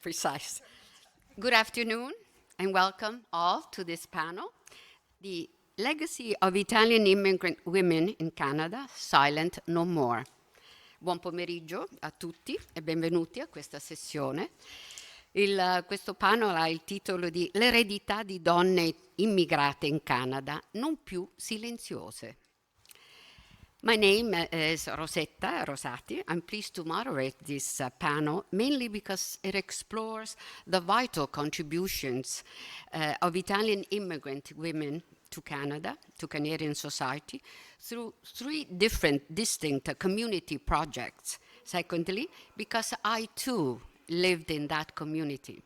Precise. Good afternoon and welcome all to this panel, The Legacy of Italian Immigrant Women in Canada, Silent No More. Buon pomeriggio a tutti e benvenuti a questa sessione. Questo panel ha il titolo di L'eredità di donne immigrate in Canada, non più silenziose. My name is Rosetta Rosati. I'm pleased to moderate this panel, mainly because it explores the vital contributions of Italian immigrant women to Canada, to Canadian society, through three different distinct community projects. Secondly, because I too lived in that community.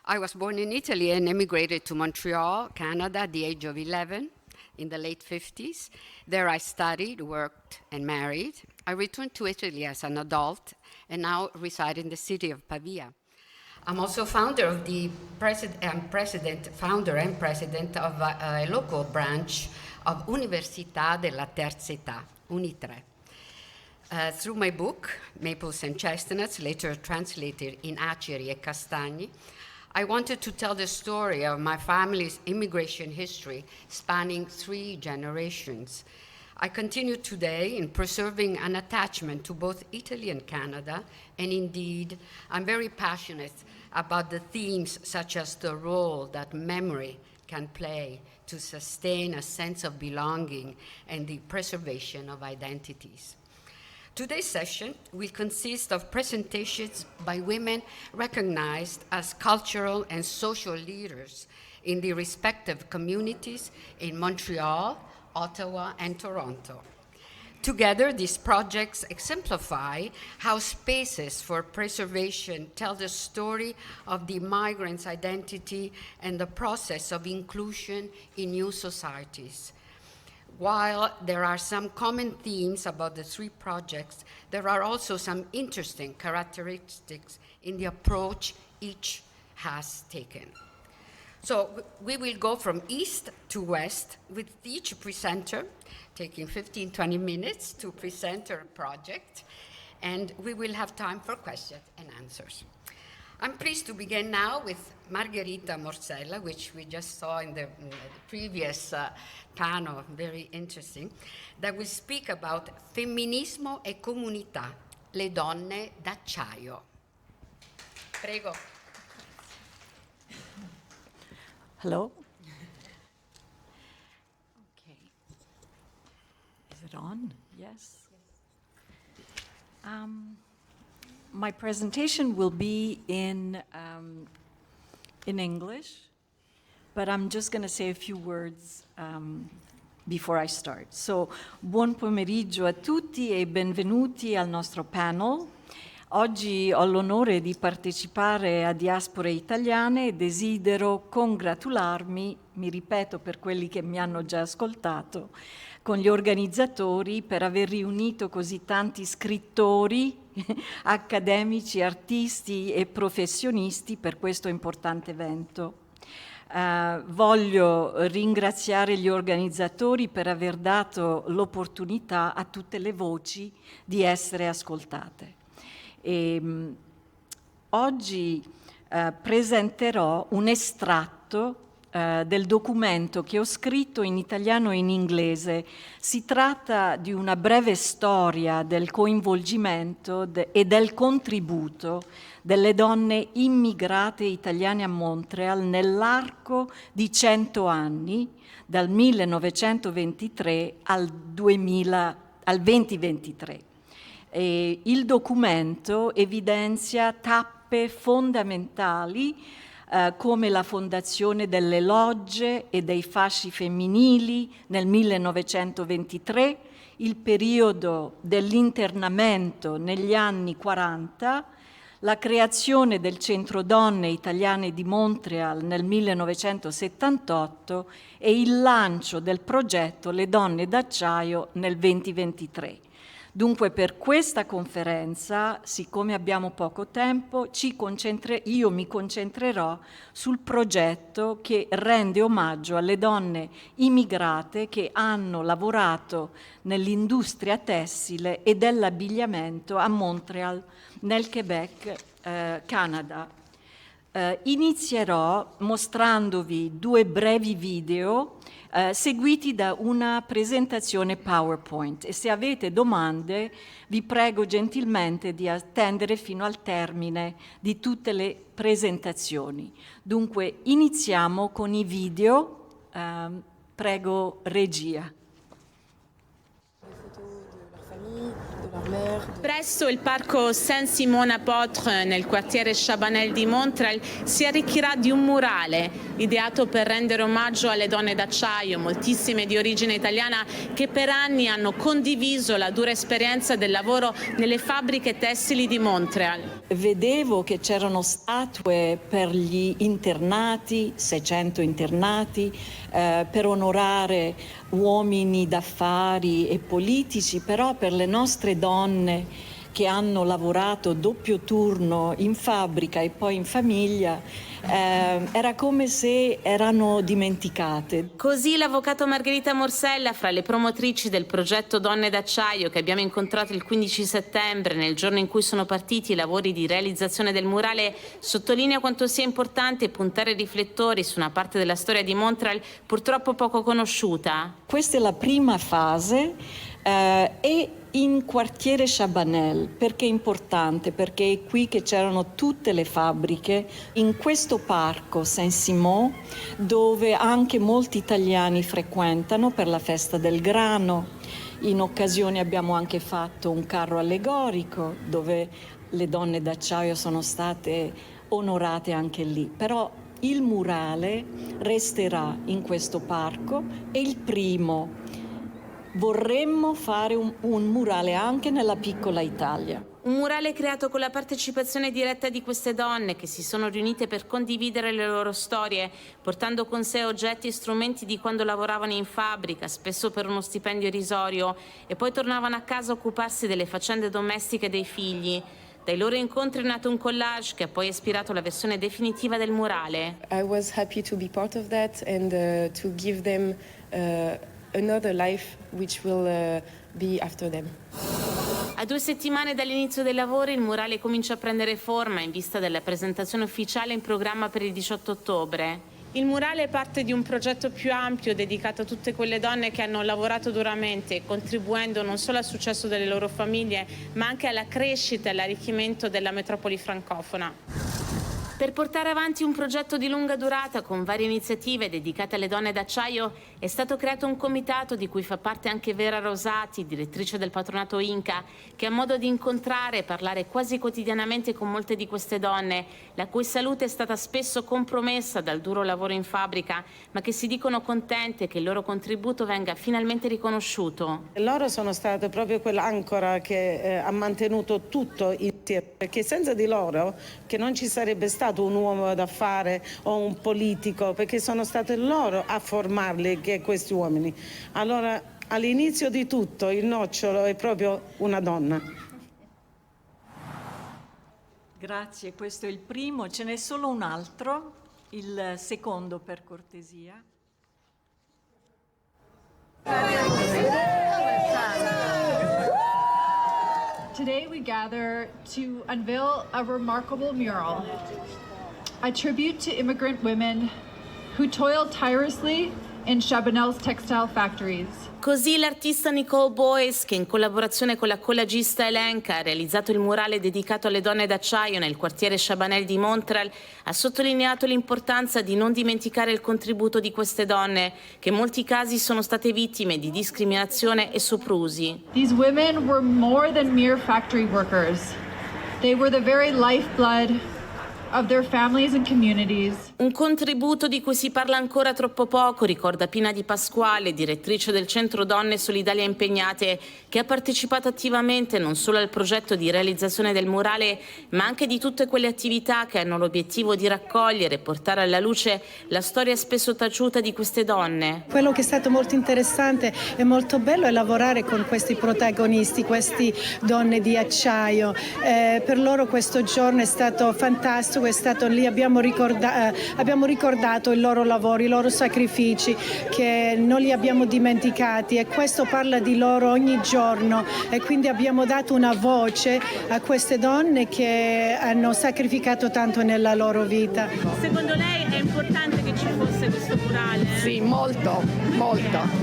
I was born in Italy and emigrated to Montreal, Canada, at the age of 11. In the late 50s. There I studied, worked, and married. I returned to Italy as an adult and now reside in the city of Pavia. I'm also founder and president of a local branch of Università della Terza Età, Unitre. Through my book, Maples and Chestnuts, later translated in Aceri e Castagni, I wanted to tell the story of my family's immigration history spanning 3 generations. I continue today in preserving an attachment to both Italy and Canada, and indeed, I'm very passionate about the themes such as the role that memory can play to sustain a sense of belonging and the preservation of identities. Today's session will consist of presentations by women recognized as cultural and social leaders in the respective communities in Montreal, Ottawa, and Toronto. Together, these projects exemplify how spaces for preservation tell the story of the migrant's identity and the process of inclusion in new societies. While there are some common themes about the 3 projects, there are also some interesting characteristics in the approach each has taken. So we will go from east to west with each presenter taking 15-20 minutes to present their project, and we will have time for questions and answers. I'm pleased to begin now with Margherita Morsella, which we just saw in the previous panel, very interesting, that will speak about Femminismo e Comunità, le donne d'acciaio. Prego. Hello. Okay. Is it on? Yes. My presentation will be in English, but I'm just going to say a few words before I start. So, buon pomeriggio a tutti e benvenuti al nostro panel. Oggi ho l'onore di partecipare a Diaspore Italiane e desidero congratularmi, mi ripeto per quelli che mi hanno già ascoltato, con gli organizzatori per aver riunito così tanti scrittori, accademici, artisti e professionisti per questo importante evento. Voglio ringraziare gli organizzatori per aver dato l'opportunità a tutte le voci di essere ascoltate. Oggi presenterò un estratto del documento che ho scritto in italiano e in inglese. Si tratta di una breve storia del coinvolgimento e del contributo delle donne immigrate italiane a Montreal nell'arco di 100 anni, dal 1923 al 2023. Il documento evidenzia tappe fondamentali come la fondazione delle logge e dei fasci femminili nel 1923, il periodo dell'internamento negli anni 40, la creazione del Centro Donne Italiane di Montreal nel 1978 e il lancio del progetto Le Donne d'Acciaio nel 2023. Dunque per questa conferenza, siccome abbiamo poco tempo, io mi concentrerò sul progetto che rende omaggio alle donne immigrate che hanno lavorato nell'industria tessile e dell'abbigliamento a Montreal, nel Quebec Canada. Inizierò mostrandovi 2 brevi video seguiti da una presentazione PowerPoint e se avete domande vi prego gentilmente di attendere fino al termine di tutte le presentazioni. Dunque iniziamo con i video. Prego regia. Presto il parco Saint-Simon-Apôtre nel quartiere Chabanel di Montréal si arricchirà di un murale ideato per rendere omaggio alle donne d'acciaio, moltissime di origine italiana, che per anni hanno condiviso la dura esperienza del lavoro nelle fabbriche tessili di Montréal. Vedevo che c'erano statue per gli internati, 600 internati, per onorare uomini d'affari e politici, però per le nostre donne che hanno lavorato doppio turno in fabbrica e poi in famiglia, era come se erano dimenticate. Così l'avvocato Margherita Morsella, fra le promotrici del progetto Donne d'acciaio che abbiamo incontrato il 15 settembre, nel giorno in cui sono partiti i lavori di realizzazione del murale, sottolinea quanto sia importante puntare i riflettori su una parte della storia di Montréal purtroppo poco conosciuta. Questa è la prima fase e in quartiere Chabanel. Perché è importante? Perché è qui che c'erano tutte le fabbriche, in questo parco Saint-Simon, dove anche molti italiani frequentano per la festa del grano. In occasione abbiamo anche fatto un carro allegorico dove le donne d'acciaio sono state onorate anche lì. Però il murale resterà in questo parco, è il primo. Vorremmo fare un murale anche nella piccola Italia. Un murale creato con la partecipazione diretta di queste donne che si sono riunite per condividere le loro storie, portando con sé oggetti e strumenti di quando lavoravano in fabbrica, spesso per uno stipendio irrisorio, e poi tornavano a casa a occuparsi delle faccende domestiche dei figli. Dai loro incontri è nato un collage che ha poi ispirato la versione definitiva del murale. I was happy to be part of that and to give them another life which will be after them. A 2 settimane dall'inizio dei lavori il murale comincia a prendere forma in vista della presentazione ufficiale in programma per il 18 ottobre. Il murale parte di un progetto più ampio dedicato a tutte quelle donne che hanno lavorato duramente, contribuendo non solo al successo delle loro famiglie, ma anche alla crescita e all'arricchimento della metropoli francofona. Per portare avanti un progetto di lunga durata con varie iniziative dedicate alle donne d'acciaio è stato creato un comitato di cui fa parte anche Vera Rosati, direttrice del patronato Inca, che ha modo di incontrare e parlare quasi quotidianamente con molte di queste donne, la cui salute è stata spesso compromessa dal duro lavoro in fabbrica, ma che si dicono contente che il loro contributo venga finalmente riconosciuto. Loro sono state proprio quell'ancora che ha mantenuto tutto insieme, perché senza di loro che non ci sarebbe stato un uomo d'affare o un politico, perché sono state loro a formarli, che questi uomini. Allora all'inizio di tutto il nocciolo è proprio una donna. Grazie, questo è il primo, ce n'è solo un altro, il secondo per cortesia. Today we gather to unveil a remarkable mural, a tribute to immigrant women who toiled tirelessly in Chabanel's textile factories. Così l'artista Nicole Boyce, che in collaborazione con la collagista Elenca ha realizzato il murale dedicato alle donne d'acciaio nel quartiere Chabanel di Montréal, ha sottolineato l'importanza di non dimenticare il contributo di queste donne, che in molti casi sono state vittime di discriminazione e soprusi. These women were more than mere factory workers. They were the very lifeblood of their families and communities. Un contributo di cui si parla ancora troppo poco, ricorda Pina Di Pasquale, direttrice del Centro Donne Solidali e Impegnate, che ha partecipato attivamente non solo al progetto di realizzazione del murale, ma anche di tutte quelle attività che hanno l'obiettivo di raccogliere e portare alla luce la storia spesso taciuta di queste donne. Quello che è stato molto interessante e molto bello è lavorare con questi protagonisti, queste donne di acciaio. Per loro questo giorno è stato fantastico, è stato lì, abbiamo abbiamo ricordato il loro lavoro, i loro sacrifici, che non li abbiamo dimenticati, e questo parla di loro ogni giorno, e quindi abbiamo dato una voce a queste donne che hanno sacrificato tanto nella loro vita. Secondo lei è importante che ci fosse questo murale? Sì, molto,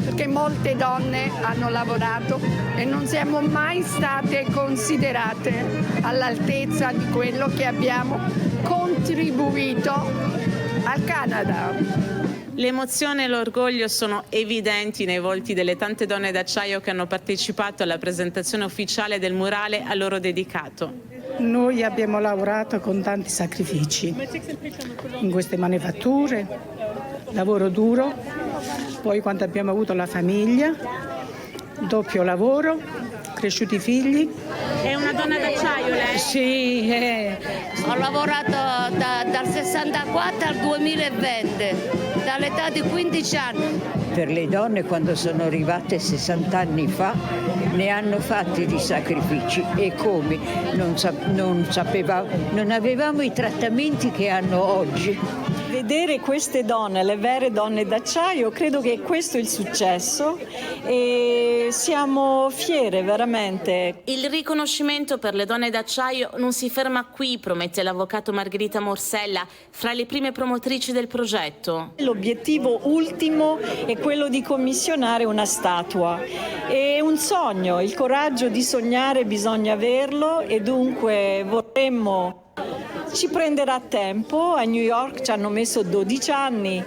perché molte donne hanno lavorato e non siamo mai state considerate all'altezza di quello che abbiamo contribuito al Canada. L'emozione e l'orgoglio sono evidenti nei volti delle tante donne d'acciaio che hanno partecipato alla presentazione ufficiale del murale a loro dedicato. Noi abbiamo lavorato con tanti sacrifici in queste manifatture, lavoro duro, poi quando abbiamo avuto la famiglia, doppio lavoro, cresciuti i figli. È una donna d'acciaio lei? Sì, Ho lavorato dal 64 al 2020, dall'età di 15 anni. Per le donne quando sono arrivate 60 anni fa ne hanno fatti di sacrifici, e come non avevamo i trattamenti che hanno oggi. Vedere queste donne, le vere donne d'acciaio, credo che questo è il successo, e siamo fiere veramente. Il riconoscimento per le donne d'acciaio non si ferma qui, promette l'avvocato Margherita Morsella, fra le prime promotrici del progetto. L'obiettivo ultimo è quello di commissionare una statua. È un sogno, il coraggio di sognare bisogna averlo, e dunque vorremmo. Ci prenderà tempo, a New York ci hanno messo 12 anni,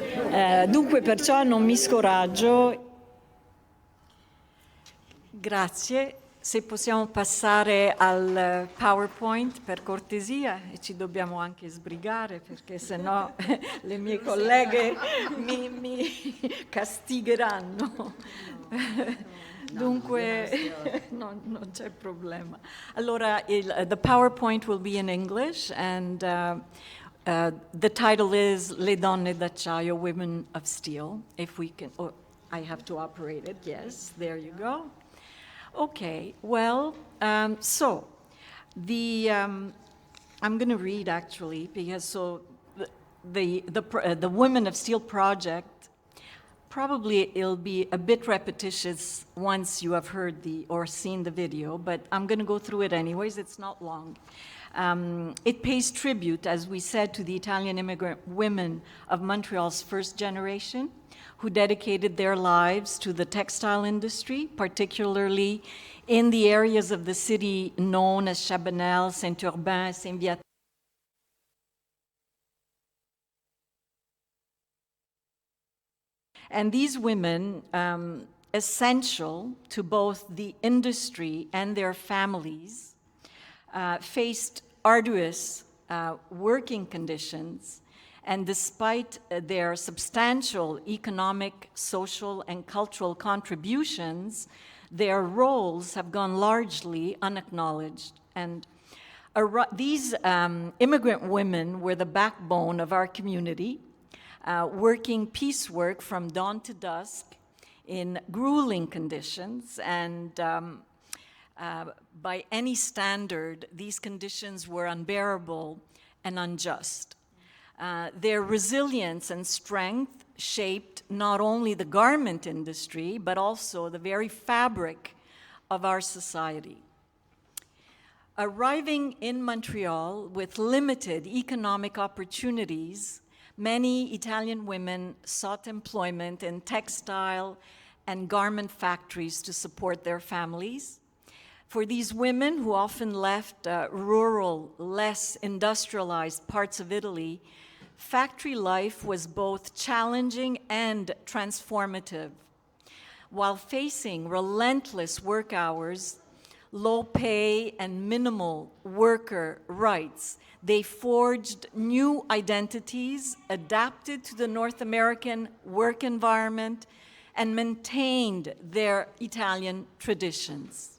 dunque perciò non mi scoraggio. Grazie, se possiamo passare al PowerPoint per cortesia, e ci dobbiamo anche sbrigare perché sennò le mie colleghe mi castigheranno. Dunque, non c'è problema. Allora, the PowerPoint will be in English, and the title is Le Donne d'Acciaio, Women of Steel. If we can, oh, I have to operate it, yes, there you go. Okay, well, so, I'm going to read actually, because so the Women of Steel project, probably it'll be a bit repetitious once you have heard or seen the video, but I'm going to go through it anyways. It's not long. It pays tribute, as we said, to the Italian immigrant women of Montreal's first generation, who dedicated their lives to the textile industry, particularly in the areas of the city known as Chabanel, Saint-Urbain, Saint-Viateur. And these women, essential to both the industry and their families, faced arduous working conditions, and despite their substantial economic, social, and cultural contributions, their roles have gone largely unacknowledged. And these immigrant women were the backbone of our community, working piecework from dawn to dusk in grueling conditions, and by any standard, these conditions were unbearable and unjust. Their resilience and strength shaped not only the garment industry, but also the very fabric of our society. Arriving in Montreal with limited economic opportunities, many Italian women sought employment in textile and garment factories to support their families. For these women, who often left rural, less industrialized parts of Italy, factory life was both challenging and transformative. While facing relentless work hours, low pay, and minimal worker rights, they forged new identities, adapted to the North American work environment, and maintained their Italian traditions.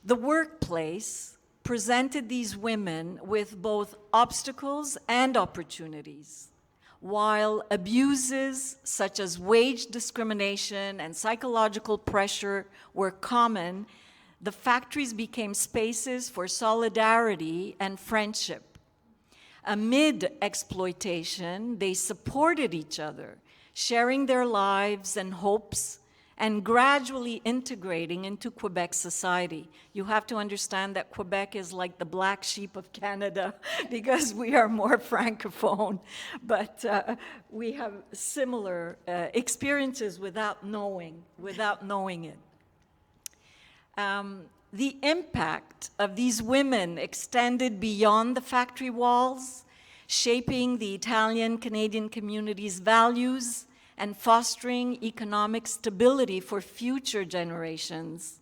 The workplace presented these women with both obstacles and opportunities. While abuses such as wage discrimination and psychological pressure were common, the factories became spaces for solidarity and friendship. Amid exploitation, they supported each other, sharing their lives and hopes, and gradually integrating into Quebec society. You have to understand that Quebec is like the black sheep of Canada because we are more francophone, but we have similar experiences without knowing it. The impact of these women extended beyond the factory walls, shaping the Italian-Canadian community's values and fostering economic stability for future generations.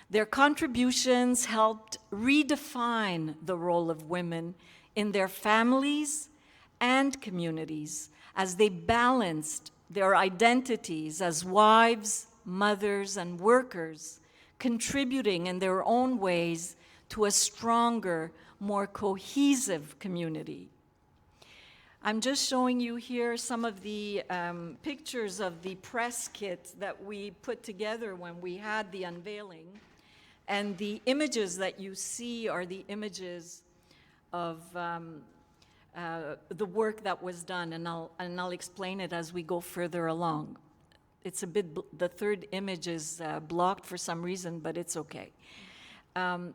Their contributions helped redefine the role of women in their families and communities as they balanced their identities as wives, mothers, and workers, contributing in their own ways to a stronger, more cohesive community. I'm just showing you here some of the pictures of the press kit that we put together when we had the unveiling. And the images that you see are the images of the work that was done, and I'll explain it as we go further along. It's a bit, the third image is blocked for some reason, but it's okay.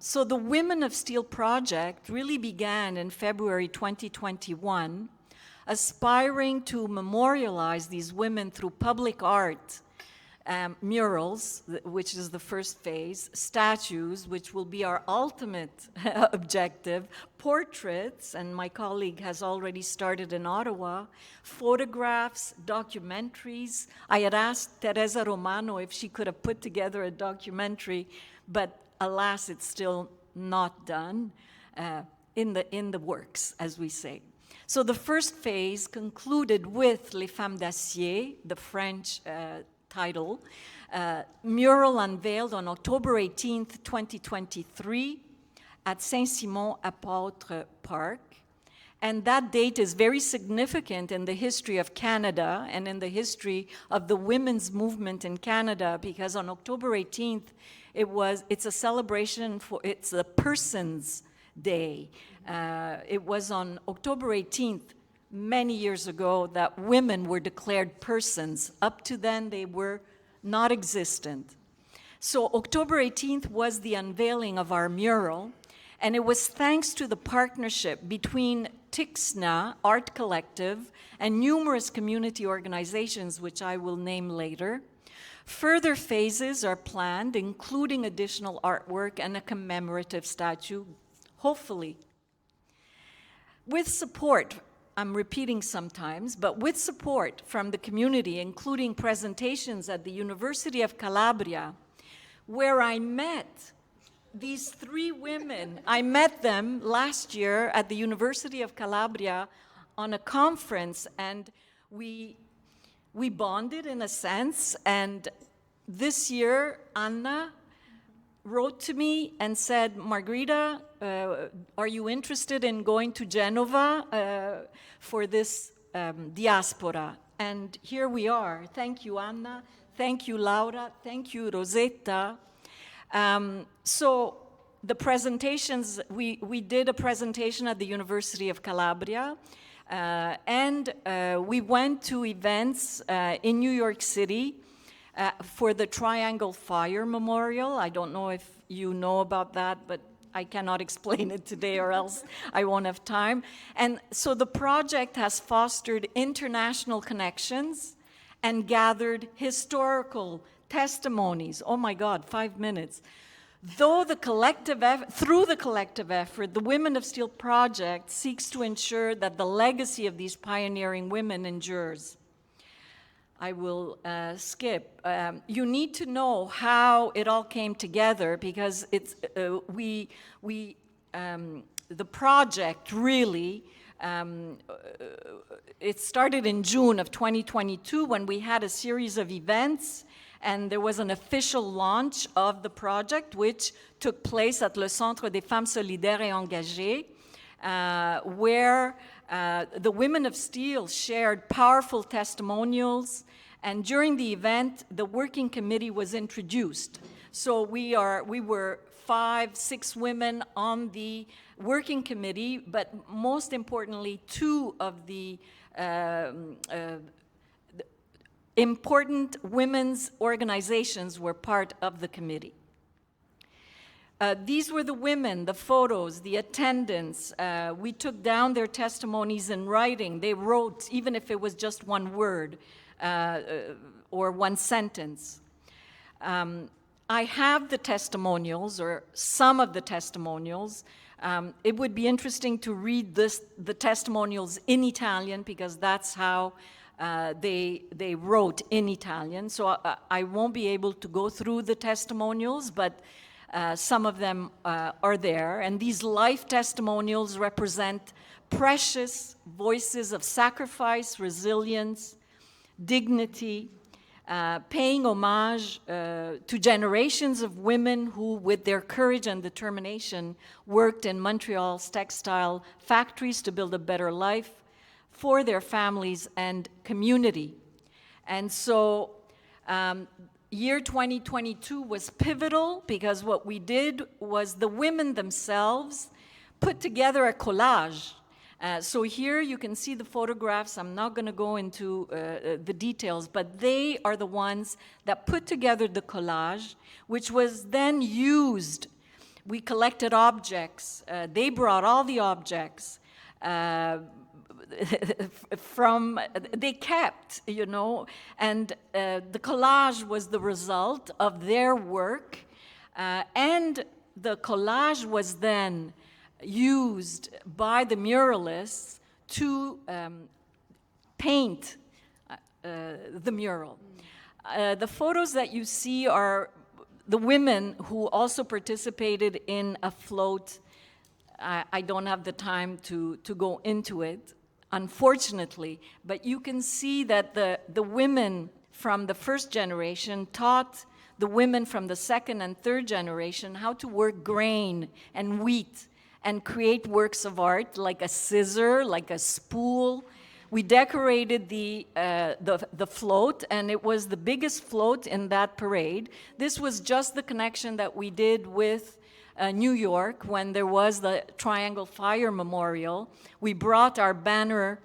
So the Women of Steel project really began in February 2021, aspiring to memorialize these women through public art, murals, which is the first phase, statues, which will be our ultimate objective, portraits, and my colleague has already started in Ottawa, photographs, documentaries. I had asked Teresa Romano if she could have put together a documentary, but alas, it's still not done, in the works, as we say. So the first phase concluded with Les Femmes d'Acier, the French title, mural unveiled on October 18th, 2023 at Saint-Simon-Apôtre Park. And that date is very significant in the history of Canada and in the history of the women's movement in Canada, because on October 18th, it's a celebration it's the Persons Day. It was on October 18th, many years ago, that women were declared persons. Up to then, they were not existent. So October 18th was the unveiling of our mural, and it was thanks to the partnership between Tixna Art Collective and numerous community organizations, which I will name later. Further phases are planned, including additional artwork and a commemorative statue, hopefully. With support, I'm repeating sometimes, but with support from the community, including presentations at the University of Calabria, where I met these three women. I met them last year at the University of Calabria on a conference, and we bonded in a sense. And this year, Anna wrote to me and said, Margherita, are you interested in going to Genova for this diaspora? And here we are. Thank you, Anna. Thank you, Laura. Thank you, Rosetta. So the presentations, we did a presentation at the University of Calabria, and we went to events in New York City for the Triangle Fire Memorial. I don't know if you know about that, but I cannot explain it today or else I won't have time. And so the project has fostered international connections and gathered historical testimonies. Oh my God, 5 minutes. Through the collective effort, the Women of Steel project seeks to ensure that the legacy of these pioneering women endures. I will skip. You need to know how it all came together, because it's the project really it started in June of 2022 when we had a series of events, and there was an official launch of the project, which took place at Le Centre des Femmes Solidaires et Engagées, where the Women of Steel shared powerful testimonials, and during the event, the working committee was introduced. So we were 5, 6 women on the working committee, but most importantly, 2 of the important women's organizations were part of the committee. These were the women, the photos, the attendance. We took down their testimonies in writing. They wrote, even if it was just one word or one sentence. I have the testimonials, or some of the testimonials. It would be interesting to read the testimonials in Italian, because that's how they wrote in Italian. So I won't be able to go through the testimonials, but some of them are there. And these life testimonials represent precious voices of sacrifice, resilience, dignity, paying homage to generations of women who, with their courage and determination, worked in Montreal's textile factories to build a better life for their families and community. And so year 2022 was pivotal, because what we did was the women themselves put together a collage. So here you can see the photographs. I'm not going to go into the details, but they are the ones that put together the collage, which was then used. We collected objects. They brought all the objects they kept, you know, and the collage was the result of their work, and the collage was then used by the muralists to paint the mural. The photos that you see are the women who also participated in a float. I don't have the time to go into it, unfortunately, but you can see that the women from the first generation taught the women from the second and third generation how to work grain and wheat and create works of art, like a scissor, like a spool. We decorated the float, and it was the biggest float in that parade. This was just the connection that we did with New York when there was the Triangle Fire Memorial. We brought our banner,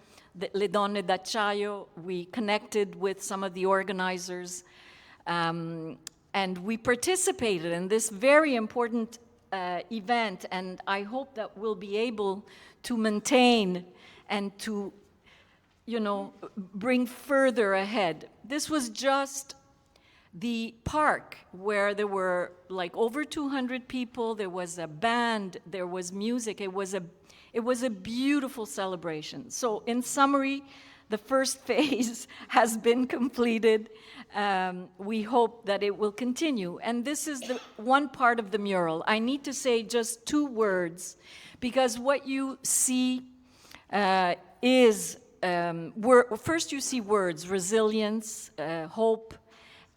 Le Donne d'Acciaio. We connected with some of the organizers, and we participated in this very important event, and I hope that we'll be able to maintain and to, you know, bring further ahead. This was just the park where there were like over 200 people. There was a band, there was music. It was a beautiful celebration. So in summary, the first phase has been completed. We hope that it will continue. And this is the one part of the mural. I need to say just 2 words, because what you see is, first you see words, resilience, hope,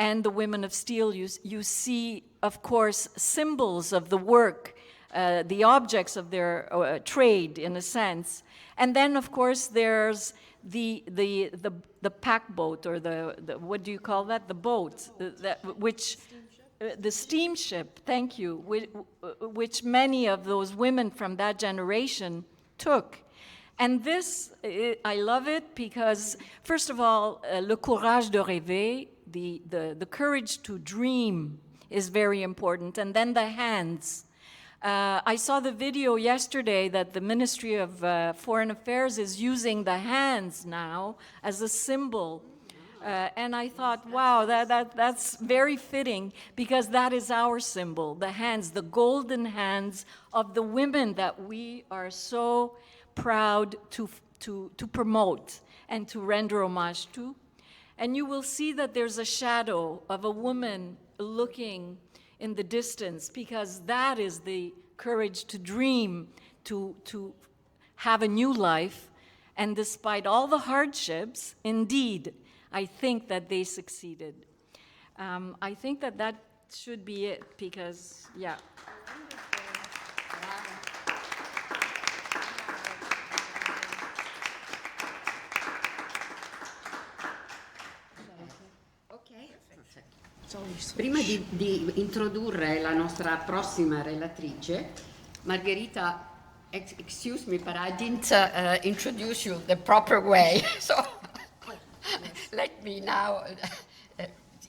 and the women of steel. You see, of course, symbols of the work, the objects of their trade, in a sense. And then, of course, there's the pack boat, or the what do you call that? The boat, the steamship, thank you, which many of those women from that generation took. And this, I love it, because, first of all, le courage de rêver, the courage to dream is very important. And then the hands. I saw the video yesterday that the Ministry of Foreign Affairs is using the hands now as a symbol. And I thought, wow, that's very fitting, because that is our symbol, the hands, the golden hands of the women that we are so proud to promote and to render homage to. And you will see that there's a shadow of a woman looking in the distance, because that is the courage to dream, to have a new life. And despite all the hardships, indeed, I think that they succeeded. I think that should be it, because, yeah. Okay. So Prima di introdurre la nostra prossima relatrice, Margherita, excuse me, but I didn't introduce you the proper way, so let me now,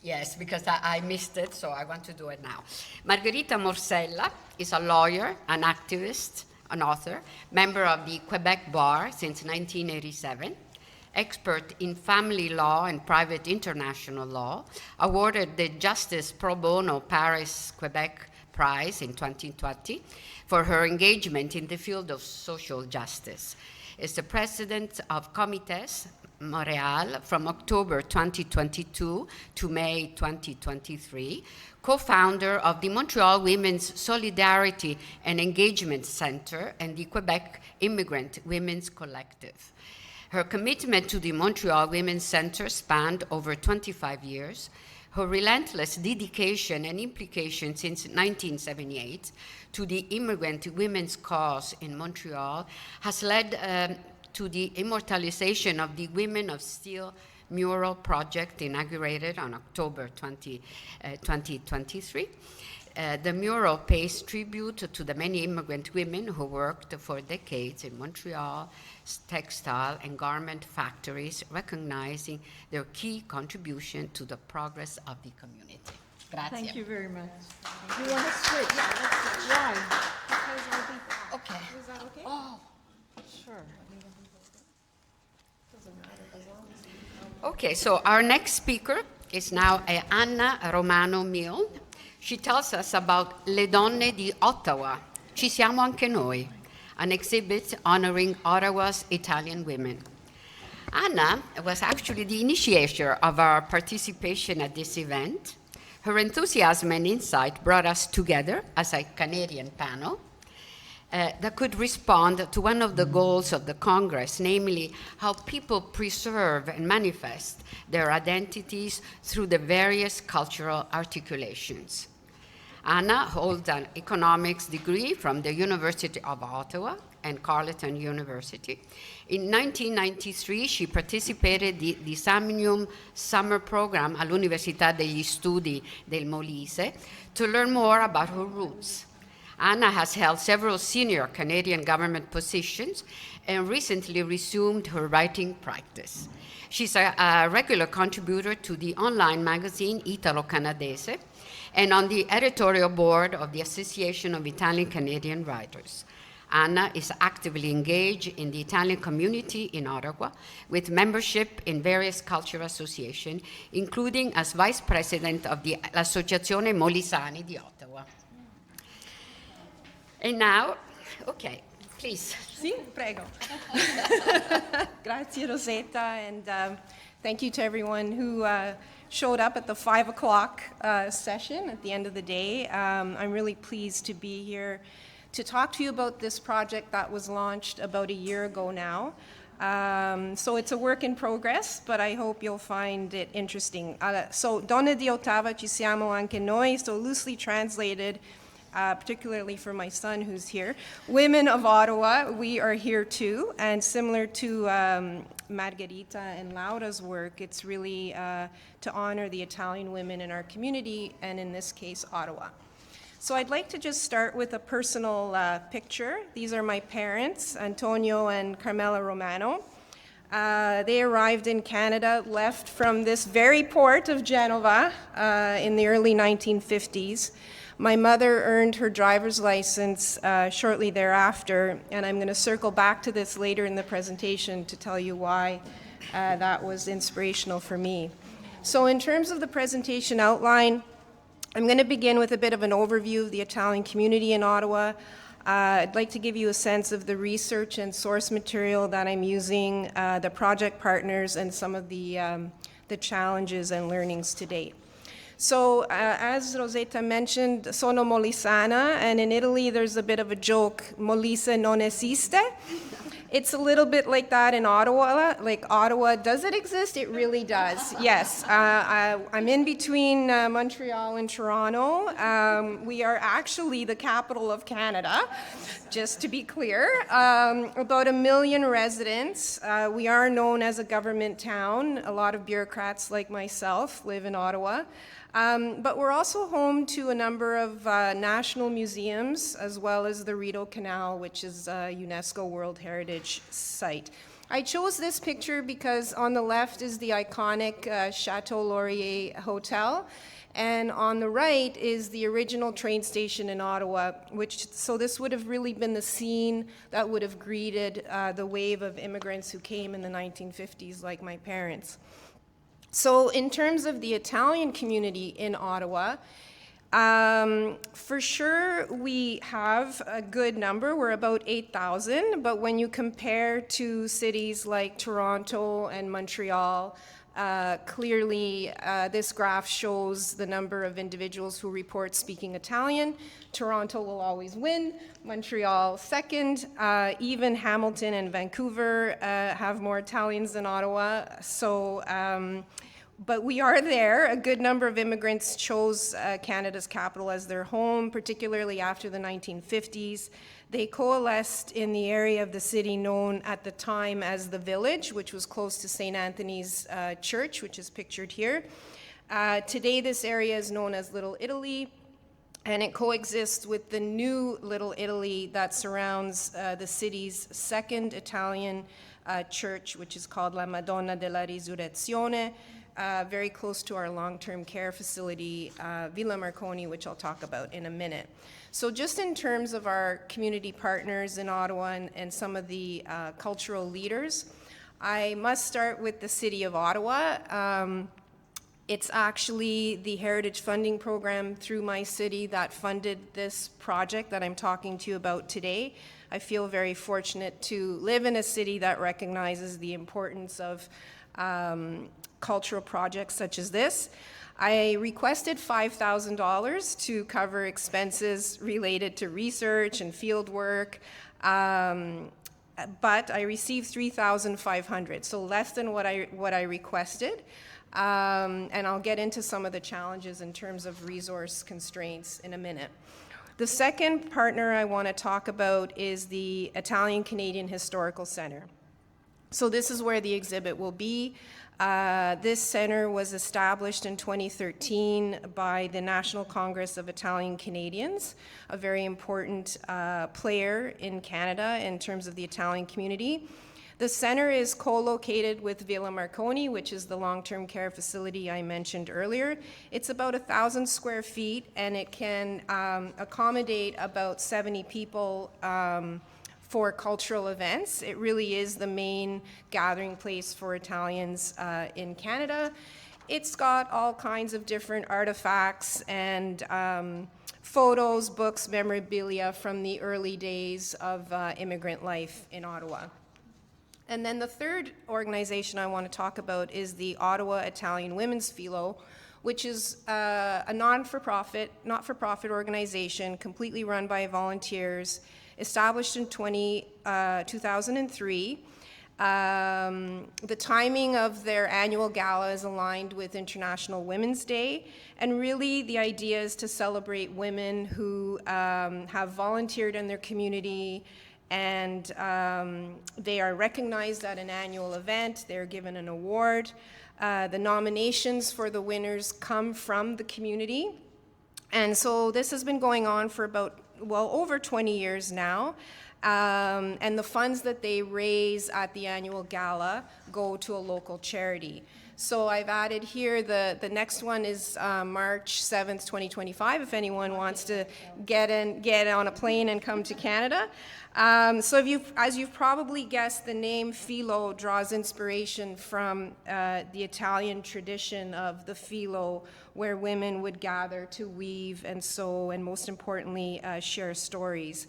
yes, because I missed it, so I want to do it now. Margherita Morsella is a lawyer, an activist, an author, member of the Quebec Bar since 1987, expert in family law and private international law, awarded the Justice Pro Bono Paris Quebec Prize in 2020 for her engagement in the field of social justice. Is the president of Comités Montréal from October 2022 to May 2023, co-founder of the Montreal Women's Solidarity and Engagement Center and the Quebec Immigrant Women's Collective. Her commitment to the Montreal Women's Center spanned over 25 years. Her relentless dedication and implication since 1978 to the immigrant women's cause in Montreal has led to the immortalization of the Women of Steel mural project inaugurated on October 2023. The mural pays tribute to the many immigrant women who worked for decades in Montreal textile and garment factories, recognizing their key contribution to the progress of the community. Grazie. Thank you very much. You want to switch? Yeah, let's switch. Why? Because I'll be... Okay. Is that okay? Oh, sure. okay, so our next speaker is now Anna Romano Milne. She tells us about Le Donne di Ottawa, Ci Siamo Anche Noi, an exhibit honoring Ottawa's Italian women. Anna was actually the initiator of our participation at this event. Her enthusiasm and insight brought us together as a Canadian panel that could respond to one of the goals of the Congress, namely how people preserve and manifest their identities through the various cultural articulations. Anna holds an economics degree from the University of Ottawa and Carleton University. In 1993, she participated in the Samnium summer program all'Università degli Studi del Molise to learn more about her roots. Anna has held several senior Canadian government positions and recently resumed her writing practice. She's a regular contributor to the online magazine Italo-Canadese and on the editorial board of the Association of Italian Canadian Writers. Anna is actively engaged in the Italian community in Ottawa with membership in various cultural associations, including as vice president of the Associazione Molisani di Ottawa. And now, okay, please. Sì, prego. Grazie, Rosetta, and thank you to everyone who showed up at the 5 o'clock session at the end of the day. I'm really pleased to be here to talk to you about this project that was launched about a year ago now. So it's a work in progress, but I hope you'll find it interesting. So Donne di Ottawa, Ci Siamo Anche Noi, so loosely translated, particularly for my son who's here. Women of Ottawa, we are here too, and similar to Margherita and Laura's work, it's really to honor the Italian women in our community, and in this case, Ottawa. So I'd like to just start with a personal picture. These are my parents, Antonio and Carmela Romano. They arrived in Canada, left from this very port of Genova in the early 1950s. My mother earned her driver's license shortly thereafter, and I'm going to circle back to this later in the presentation to tell you why that was inspirational for me. So in terms of the presentation outline, I'm going to begin with a bit of an overview of the Italian community in Ottawa. I'd like to give you a sense of the research and source material that I'm using, the project partners, and some of the challenges and learnings to date. So as Rosetta mentioned, sono molisana, and in Italy there's a bit of a joke, Molise non esiste. It's a little bit like that in Ottawa. Like Ottawa, does it exist? It really does. Yes. I'm in between Montreal and Toronto. We are actually the capital of Canada, just to be clear. About 1 million residents. We are known as a government town. A lot of bureaucrats like myself live in Ottawa. But we're also home to a number of national museums, as well as the Rideau Canal, which is a UNESCO World Heritage Site. I chose this picture because on the left is the iconic Chateau Laurier Hotel, and on the right is the original train station in Ottawa, so this would have really been the scene that would have greeted the wave of immigrants who came in the 1950s, like my parents. So in terms of the Italian community in Ottawa, for sure we have a good number. We're about 8,000, but when you compare to cities like Toronto and Montreal, clearly this graph shows the number of individuals who report speaking Italian. Toronto will always win, Montreal second. Even Hamilton and Vancouver have more Italians than Ottawa. So, but we are there. A good number of immigrants chose Canada's capital as their home, particularly after the 1950s. They coalesced in the area of the city known at the time as the Village, which was close to St. Anthony's Church, which is pictured here. Today, this area is known as Little Italy, and it coexists with the new Little Italy that surrounds the city's second Italian church, which is called La Madonna della Risurrezione, very close to our long-term care facility, Villa Marconi, which I'll talk about in a minute. So just in terms of our community partners in Ottawa and some of the cultural leaders, I must start with the City of Ottawa. It's actually the Heritage Funding Program through my city that funded this project that I'm talking to you about today. I feel very fortunate to live in a city that recognizes the importance of cultural projects such as this. I requested $5,000 to cover expenses related to research and field work, but I received $3,500, so less than what I requested. And I'll get into some of the challenges in terms of resource constraints in a minute. The second partner I want to talk about is the Italian Canadian Historical Center. So this is where the exhibit will be. This center was established in 2013 by the National Congress of Italian Canadians, a very important player in Canada in terms of the Italian community. The center is co-located with Villa Marconi, which is the long-term care facility I mentioned earlier. It's about 1,000 square feet, and it can accommodate about 70 people for cultural events. It really is the main gathering place for Italians in Canada. It's got all kinds of different artifacts and photos, books, memorabilia from the early days of immigrant life in Ottawa. And then the third organization I want to talk about is the Ottawa Italian Women's Philo, which is a not-for-profit organization completely run by volunteers, established in 2003. The timing of their annual gala is aligned with International Women's Day, and really the idea is to celebrate women who have volunteered in their community, and they are recognized at an annual event. They're given an award. The nominations for the winners come from the community. And so this has been going on for about, well, over 20 years now. And the funds that they raise at the annual gala go to a local charity. So I've added here, the next one is March 7th, 2025, if anyone wants to get on a plane and come to Canada. So as you've probably guessed, the name Philo draws inspiration from the Italian tradition of the Philo, where women would gather to weave and sew and, most importantly, share stories.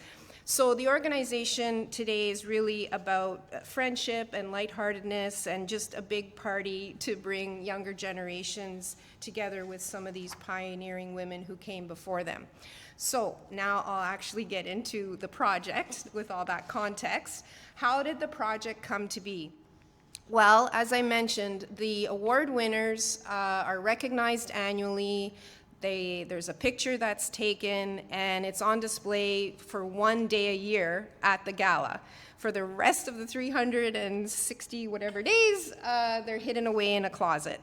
So the organization today is really about friendship and lightheartedness and just a big party to bring younger generations together with some of these pioneering women who came before them. So now I'll actually get into the project with all that context. How did the project come to be? Well, as I mentioned, the award winners are recognized annually. There's a picture that's taken, and it's on display for one day a year at the gala. For the rest of the 360 whatever days, they're hidden away in a closet.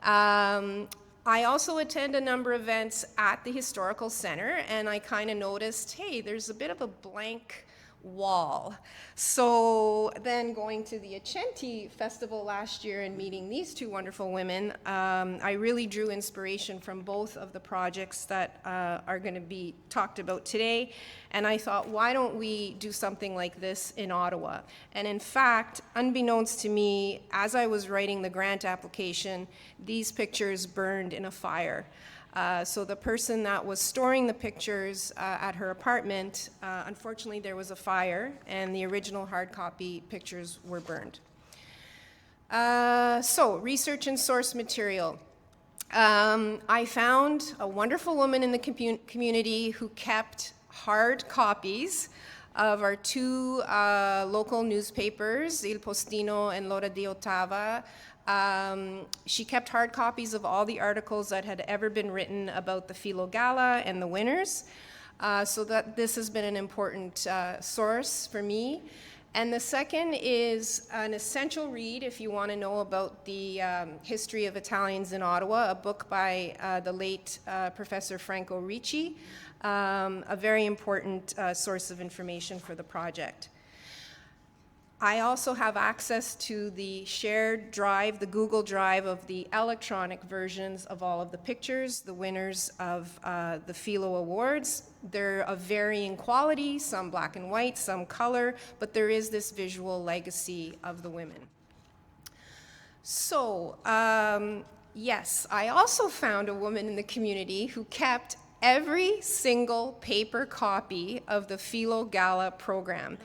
I also attend a number of events at the Historical Center, and I kind of noticed, hey, there's a bit of a blank wall. So then going to the Acenti Festival last year and meeting these two wonderful women, I really drew inspiration from both of the projects that are going to be talked about today. And I thought, why don't we do something like this in Ottawa? And in fact, unbeknownst to me, as I was writing the grant application, these pictures burned in a fire. So the person that was storing the pictures at her apartment, unfortunately there was a fire and the original hard copy pictures were burned. So research and source material. I found a wonderful woman in the community who kept hard copies of our two local newspapers, Il Postino and L'Ora di Ottawa. She kept hard copies of all the articles that had ever been written about the Philo Gala and the winners, so that this has been an important source for me. And the second is an essential read if you want to know about the history of Italians in Ottawa, a book by the late Professor Franco Ricci, a very important source of information for the project. I also have access to the shared drive, the Google Drive of the electronic versions of all of the pictures, the winners of the Philo Awards. They're of varying quality, some black and white, some color, but there is this visual legacy of the women. So, yes, I also found a woman in the community who kept every single paper copy of the Philo Gala program.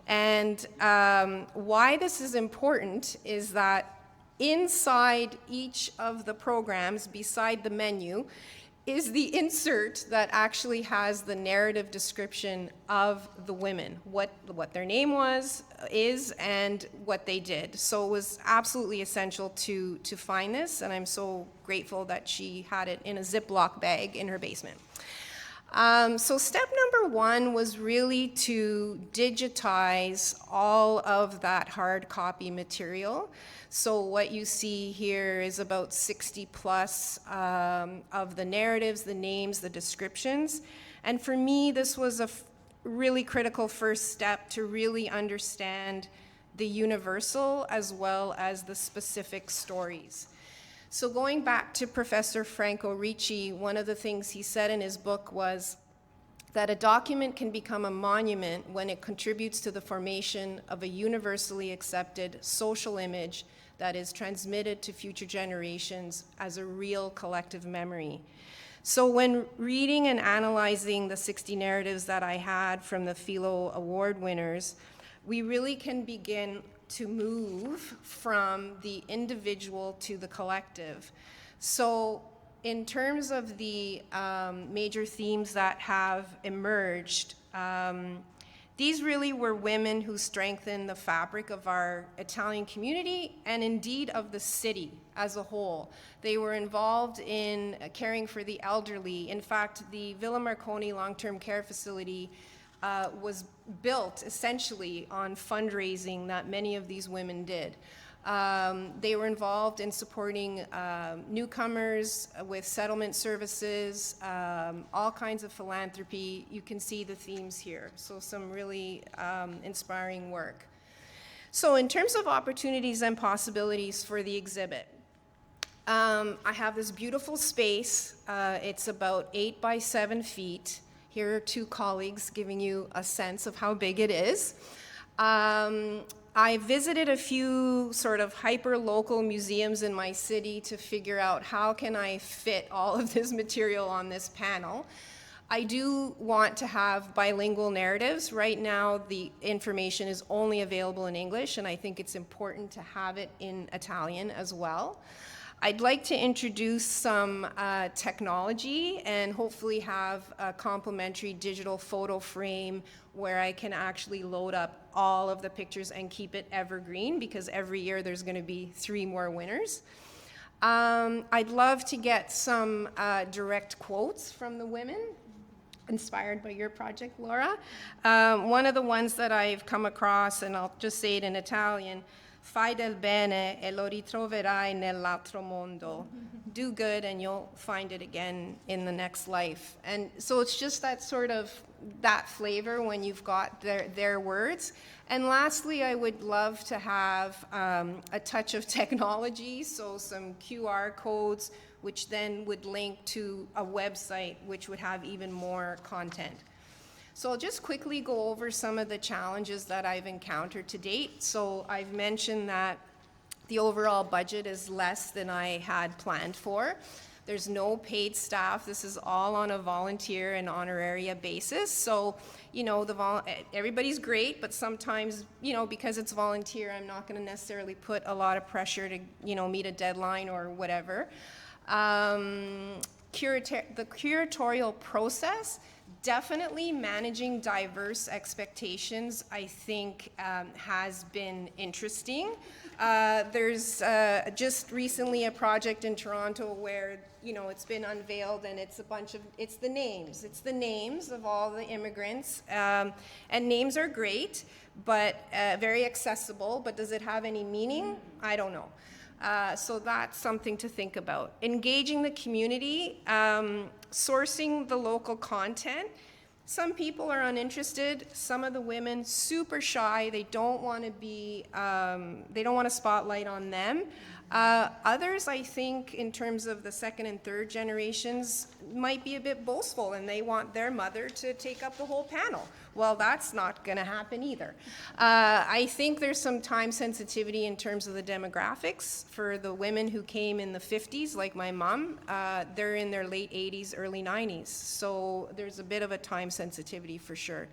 And why this is important is that inside each of the programs, beside the menu, is the insert that actually has the narrative description of the women, what their name is, and what they did. So it was absolutely essential to find this, and I'm so grateful that she had it in a Ziploc bag in her basement. So step number one was really to digitize all of that hard copy material. So what you see here is about 60 plus of the narratives, the names, the descriptions. And for me, this was a really critical first step to really understand the universal as well as the specific stories. So going back to Professor Franco Ricci, one of the things he said in his book was that a document can become a monument when it contributes to the formation of a universally accepted social image that is transmitted to future generations as a real collective memory. So when reading and analyzing the 60 narratives that I had from the Philo Award winners, we really can begin to move from the individual to the collective. So in terms of the major themes that have emerged, these really were women who strengthened the fabric of our Italian community and indeed of the city as a whole. They were involved in caring for the elderly. In fact, the Villa Marconi long-term care facility was built essentially on fundraising that many of these women did. They were involved in supporting newcomers with settlement services, all kinds of philanthropy. You can see the themes here, so some really inspiring work. So in terms of opportunities and possibilities for the exhibit, I have this beautiful space. It's about 8 by 7 feet. Here are two colleagues giving you a sense of how big it is. I visited a few sort of hyper-local museums in my city to figure out how can I fit all of this material on this panel. I do want to have bilingual narratives. Right now, the information is only available in English, and I think it's important to have it in Italian as well. I'd like to introduce some technology and hopefully have a complimentary digital photo frame where I can actually load up all of the pictures and keep it evergreen, because every year there's going to be 3 more winners. I'd love to get some direct quotes from the women, inspired by your project, Laura. One of the ones that I've come across, and I'll just say it in Italian, fai del bene e lo ritroverai nell'altro mondo. Do good and you'll find it again in the next life. And so it's just that sort of, that flavor when you've got their words. And lastly, I would love to have a touch of technology, so some QR codes, which then would link to a website which would have even more content. So I'll just quickly go over some of the challenges that I've encountered to date. So I've mentioned that the overall budget is less than I had planned for. There's no paid staff. This is all on a volunteer and honoraria basis. So, you know, everybody's great, but sometimes, you know, because it's volunteer, I'm not going to necessarily put a lot of pressure to, you know, meet a deadline or whatever. The curatorial process, definitely managing diverse expectations, I think, has been interesting. There's just recently a project in Toronto where, you know, it's been unveiled, and it's it's the names of all the immigrants, and names are great, but very accessible, but does it have any meaning? I don't know. So that's something to think about. Engaging the community, sourcing the local content. Some people are uninterested. Some of the women, super shy. They don't want to be, they don't want a spotlight on them. Others, I think, in terms of the second and third generations, might be a bit boastful, and they want their mother to take up the whole panel. Well, that's not going to happen either. I think there's some time sensitivity in terms of the demographics. For the women who came in the 50s, like my mom, they're in their late 80s, early 90s. So there's a bit of a time sensitivity for sure.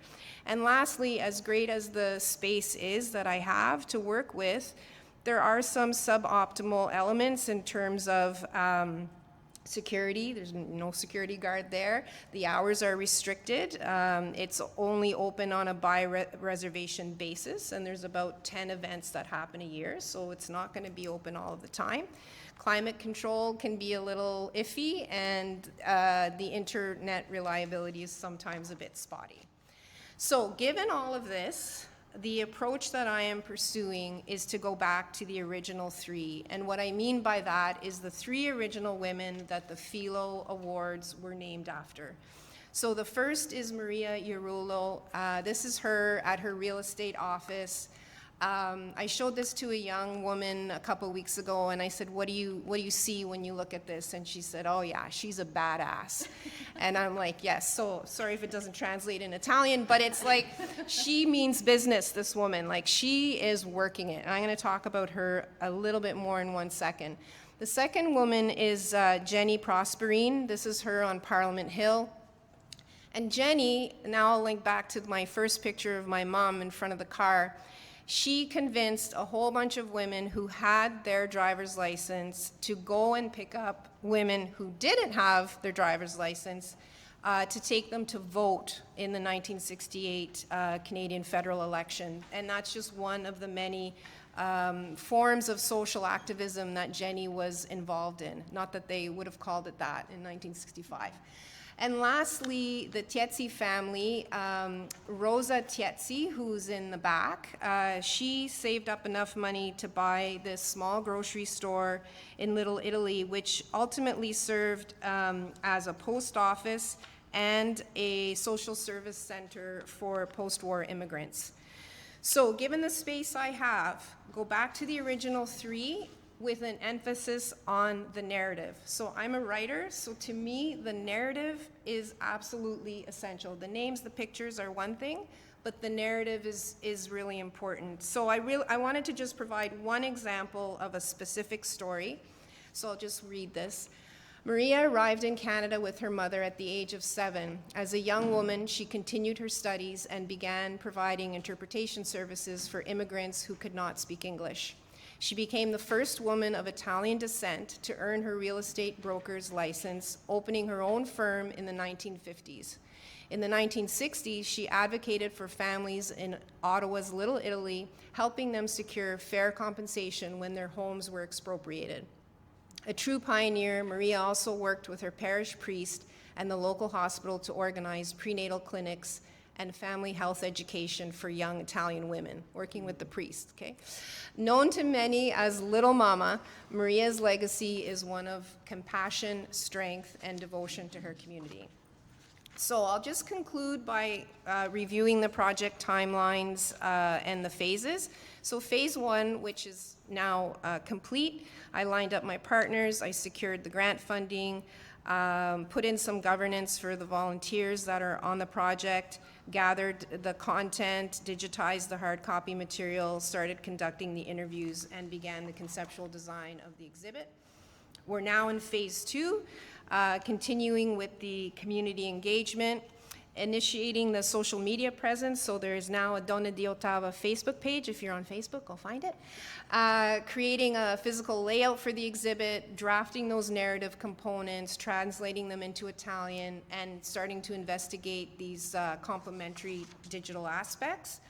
And lastly, as great as the space is that I have to work with, there are some suboptimal elements in terms of security. There's no security guard there. The hours are restricted. It's only open on a by-reservation basis, and there's about 10 events that happen a year, so it's not going to be open all of the time. Climate control can be a little iffy, and the internet reliability is sometimes a bit spotty. So given all of this, the approach that I am pursuing is to go back to the original 3. And what I mean by that is the 3 original women that the Philo Awards were named after. So the first is Maria Iarullo. This is her at her real estate office. I showed this to a young woman a couple weeks ago, and I said, what do you see when you look at this? And she said, oh yeah, she's a badass. And I'm like, yes, so sorry if it doesn't translate in Italian, but it's like, she means business, this woman. Like, she is working it. And I'm going to talk about her a little bit more in 1 second. The second woman is Jenny Prosperine. This is her on Parliament Hill. And Jenny, now I'll link back to my first picture of my mom in front of the car. She convinced a whole bunch of women who had their driver's license to go and pick up women who didn't have their driver's license to take them to vote in the 1968 Canadian federal election. And that's just one of the many forms of social activism that Jenny was involved in. Not that they would have called it that in 1965. And lastly, the Tiezzi family, Rosa Tiezzi, who's in the back, she saved up enough money to buy this small grocery store in Little Italy, which ultimately served as a post office and a social service center for post-war immigrants. So given the space I have, go back to the original 3, with an emphasis on the narrative. So I'm a writer, so to me, the narrative is absolutely essential. The names, the pictures are one thing, but the narrative is really important. So I wanted to just provide one example of a specific story. So I'll just read this. Maria arrived in Canada with her mother at the age of 7. As a young woman, she continued her studies and began providing interpretation services for immigrants who could not speak English. She became the first woman of Italian descent to earn her real estate broker's license, opening her own firm in the 1950s. In the 1960s, she advocated for families in Ottawa's Little Italy, helping them secure fair compensation when their homes were expropriated. A true pioneer, Maria also worked with her parish priest and the local hospital to organize prenatal clinics and family health education for young Italian women, working with the priest, okay? Known to many as Little Mama, Maria's legacy is one of compassion, strength, and devotion to her community. So I'll just conclude by reviewing the project timelines and the phases. So phase 1, which is now complete, I lined up my partners, I secured the grant funding, put in some governance for the volunteers that are on the project, gathered the content, digitized the hard copy material, started conducting the interviews, and began the conceptual design of the exhibit. We're now in phase 2, continuing with the community engagement, initiating the social media presence. So there is now a Donne di Ottawa Facebook page. If you're on Facebook, go find it. Creating a physical layout for the exhibit, drafting those narrative components, translating them into Italian, and starting to investigate these complementary digital aspects.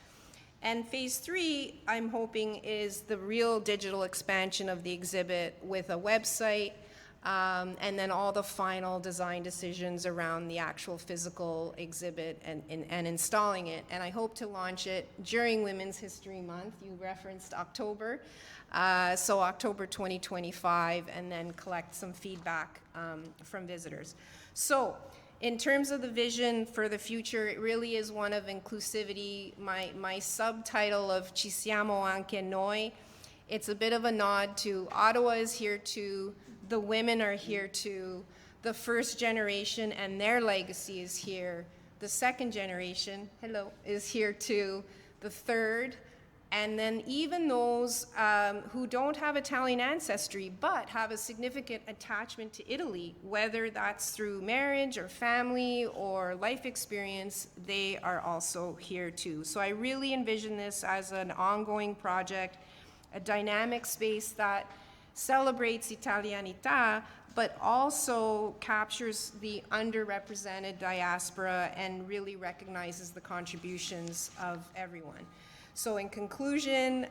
And phase 3, I'm hoping, is the real digital expansion of the exhibit with a website, and then all the final design decisions around the actual physical exhibit and installing it. And I hope to launch it during Women's History Month. You referenced October, so October 2025, and then collect some feedback from visitors. So in terms of the vision for the future, it really is one of inclusivity. My subtitle of Ci Siamo, Anche Noi, it's a bit of a nod to Ottawa is here too, the women are here too, the first generation and their legacy is here, the second generation, hello, is here too, the third, and then even those who don't have Italian ancestry but have a significant attachment to Italy, whether that's through marriage or family or life experience, they are also here too. So I really envision this as an ongoing project, a dynamic space that celebrates Italianità, but also captures the underrepresented diaspora and really recognizes the contributions of everyone. So in conclusion,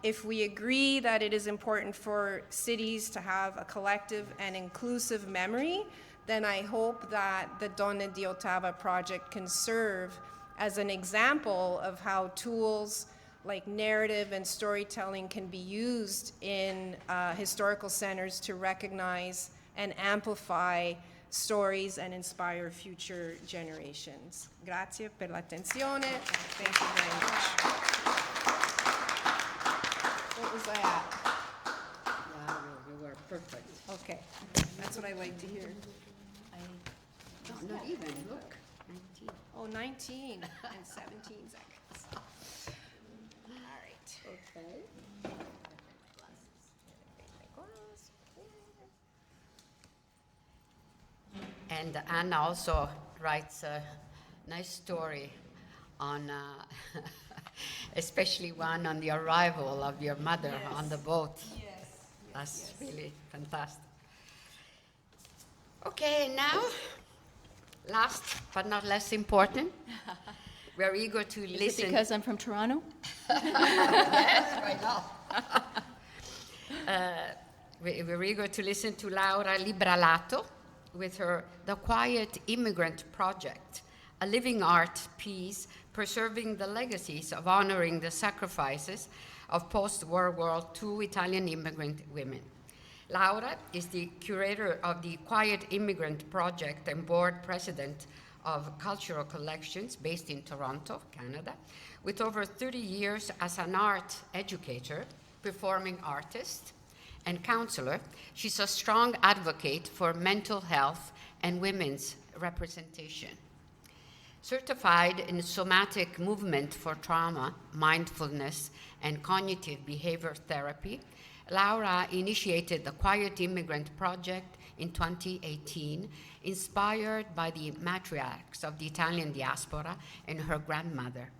if we agree that it is important for cities to have a collective and inclusive memory, then I hope that the Donne di Ottawa project can serve as an example of how tools like narrative and storytelling can be used in historical centers to recognize and amplify stories and inspire future generations. Grazie per l'attenzione. Thank you very much. What was I at? Yeah, you were perfect. Okay, that's what I like to hear. No, not even, look, 19. Oh, 19 and 17 seconds. All right. Okay. And Anna also writes a nice story on, especially one on the arrival of your mother on the boat. Yes. That's really fantastic. Okay, now, last but not less important, we're eager to listen. Is it because I'm from Toronto? Yes, I know. We're eager to listen to Laura Libralato with her The Quiet Immigrant Project, a living art piece preserving the legacies of honoring the sacrifices of post-World War II Italian immigrant women. Laura is the curator of the Quiet Immigrant Project and board president of Cultural Collections based in Toronto, Canada. With over 30 years as an art educator, performing artist, and counselor, she's a strong advocate for mental health and women's representation. Certified in somatic movement for trauma, mindfulness, and cognitive behavior therapy, Laura initiated the Quiet Immigrant Project in 2018, inspired by the matriarchs of the Italian diaspora and her grandmother.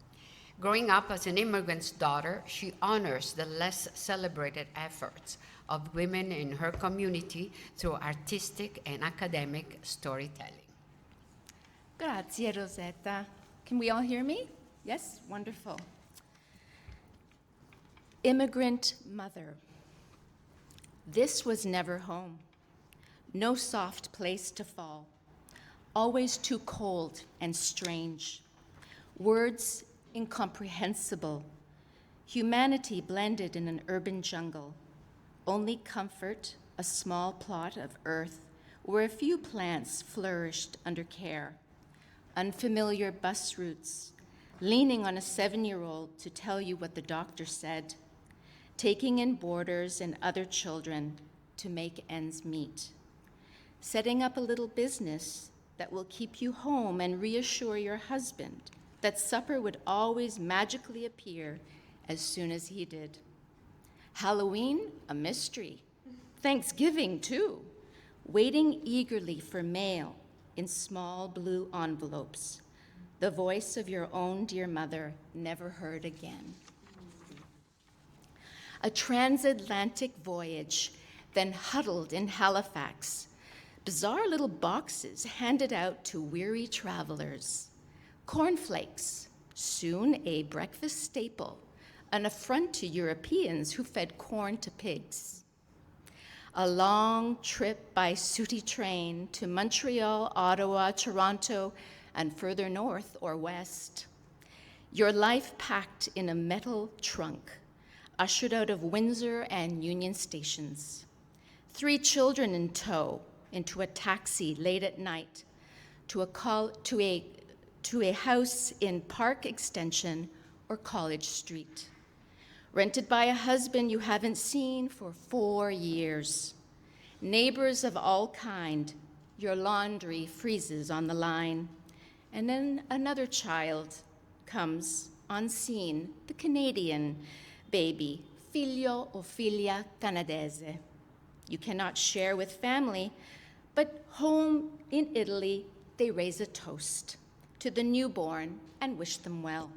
Growing up as an immigrant's daughter, she honors the less celebrated efforts of women in her community through artistic and academic storytelling. Grazie, Rosetta. Can we all hear me? Yes? Wonderful. Immigrant mother. This was never home. No soft place to fall. Always too cold and strange. Words incomprehensible. Humanity blended in an urban jungle. Only comfort, a small plot of earth where a few plants flourished under care. Unfamiliar bus routes, leaning on a 7-year-old to tell you what the doctor said, taking in boarders and other children to make ends meet, setting up a little business that will keep you home and reassure your husband that supper would always magically appear as soon as he did. Halloween, a mystery. Thanksgiving, too, waiting eagerly for mail in small blue envelopes, the voice of your own dear mother never heard again. A transatlantic voyage, then huddled in Halifax, bizarre little boxes handed out to weary travelers. Cornflakes, soon a breakfast staple, an affront to Europeans who fed corn to pigs. A long trip by sooty train to Montreal, Ottawa, Toronto, and further north or west. Your life packed in a metal trunk, ushered out of Windsor and Union stations. 3 children in tow into a taxi late at night to a house in Park Extension or College Street. Rented by a husband you haven't seen for 4 years. Neighbors of all kind, your laundry freezes on the line. And then another child comes on scene, the Canadian baby, figlio o figlia canadese. You cannot share with family, but home in Italy, they raise a toast to the newborn and wish them well.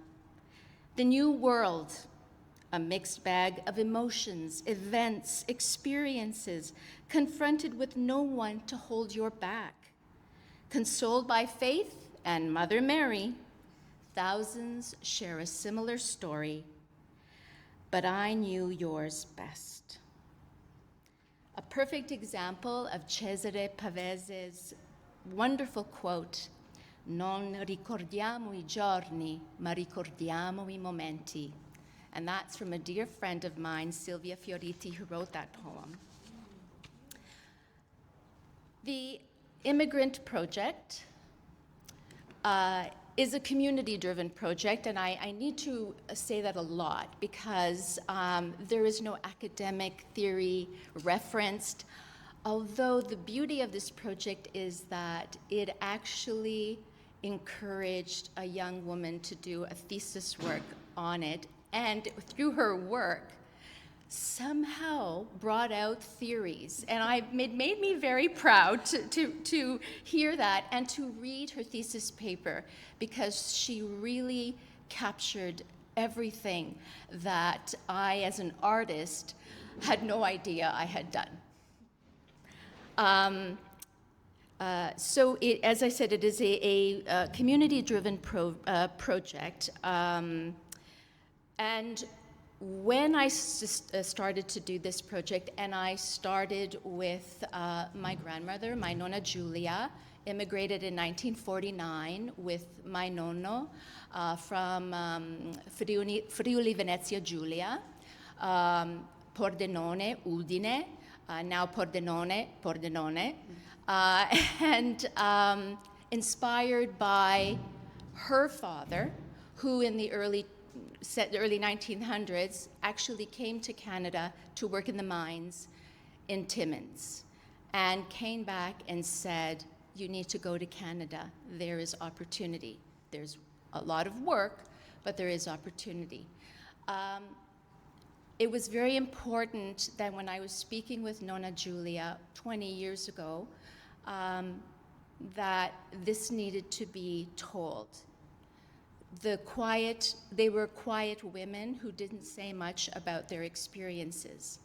The new world, a mixed bag of emotions, events, experiences, confronted with no one to hold your back. Consoled by faith and Mother Mary, thousands share a similar story, but I knew yours best. A perfect example of Cesare Pavese's wonderful quote, "Non ricordiamo I giorni, ma ricordiamo I momenti." And that's from a dear friend of mine, Silvia Fioriti, who wrote that poem. The Immigrant Project is a community-driven project, and I need to say that a lot because there is no academic theory referenced, although the beauty of this project is that it actually encouraged a young woman to do a thesis work on it, and through her work, somehow brought out theories. And it made me very proud to hear that and to read her thesis paper, because she really captured everything that I, as an artist, had no idea I had done. So as I said, it is a community-driven project. And when I started to do this project, and I started with my grandmother, my nonna Giulia, immigrated in 1949 with my nonno from Friuli Venezia Giulia, Pordenone, Udine, now Pordenone, and inspired by her father, who in the early 1900s actually came to Canada to work in the mines in Timmins, and came back and said, "You need to go to Canada. There is opportunity. There's a lot of work, but there is opportunity. It was very important that when I was speaking with Nonna Giulia 20 years ago, that this needed to be told. They were quiet women who didn't say much about their experiences.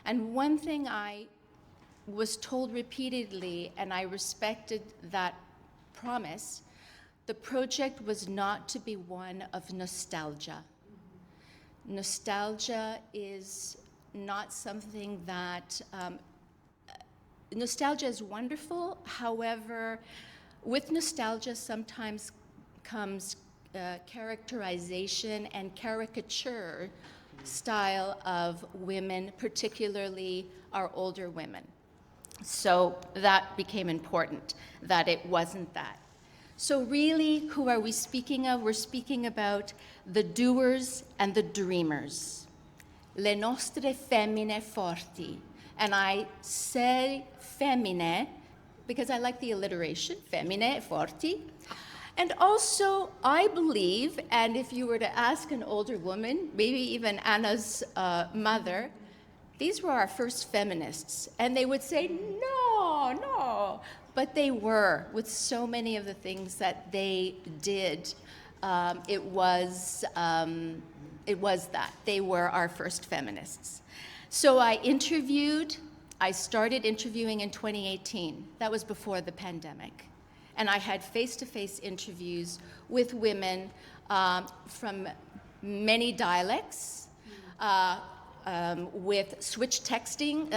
And one thing I was told repeatedly, and I respected that promise, the project was not to be one of nostalgia. Nostalgia is not something that, nostalgia is wonderful, however, with nostalgia sometimes comes characterization and caricature style of women, particularly our older women. So that became important, that it wasn't that. So really, who are we speaking of? We're speaking about the doers and the dreamers. Le nostre femmine forti. And I say femmine because I like the alliteration, femmine forti. And also, I believe, and if you were to ask an older woman, maybe even Anna's mother, these were our first feminists. And they would say, no. But they were, with so many of the things that they did. It was that. They were our first feminists. So I started interviewing in 2018. That was before the pandemic. And I had face-to-face interviews with women from many dialects, with switch texting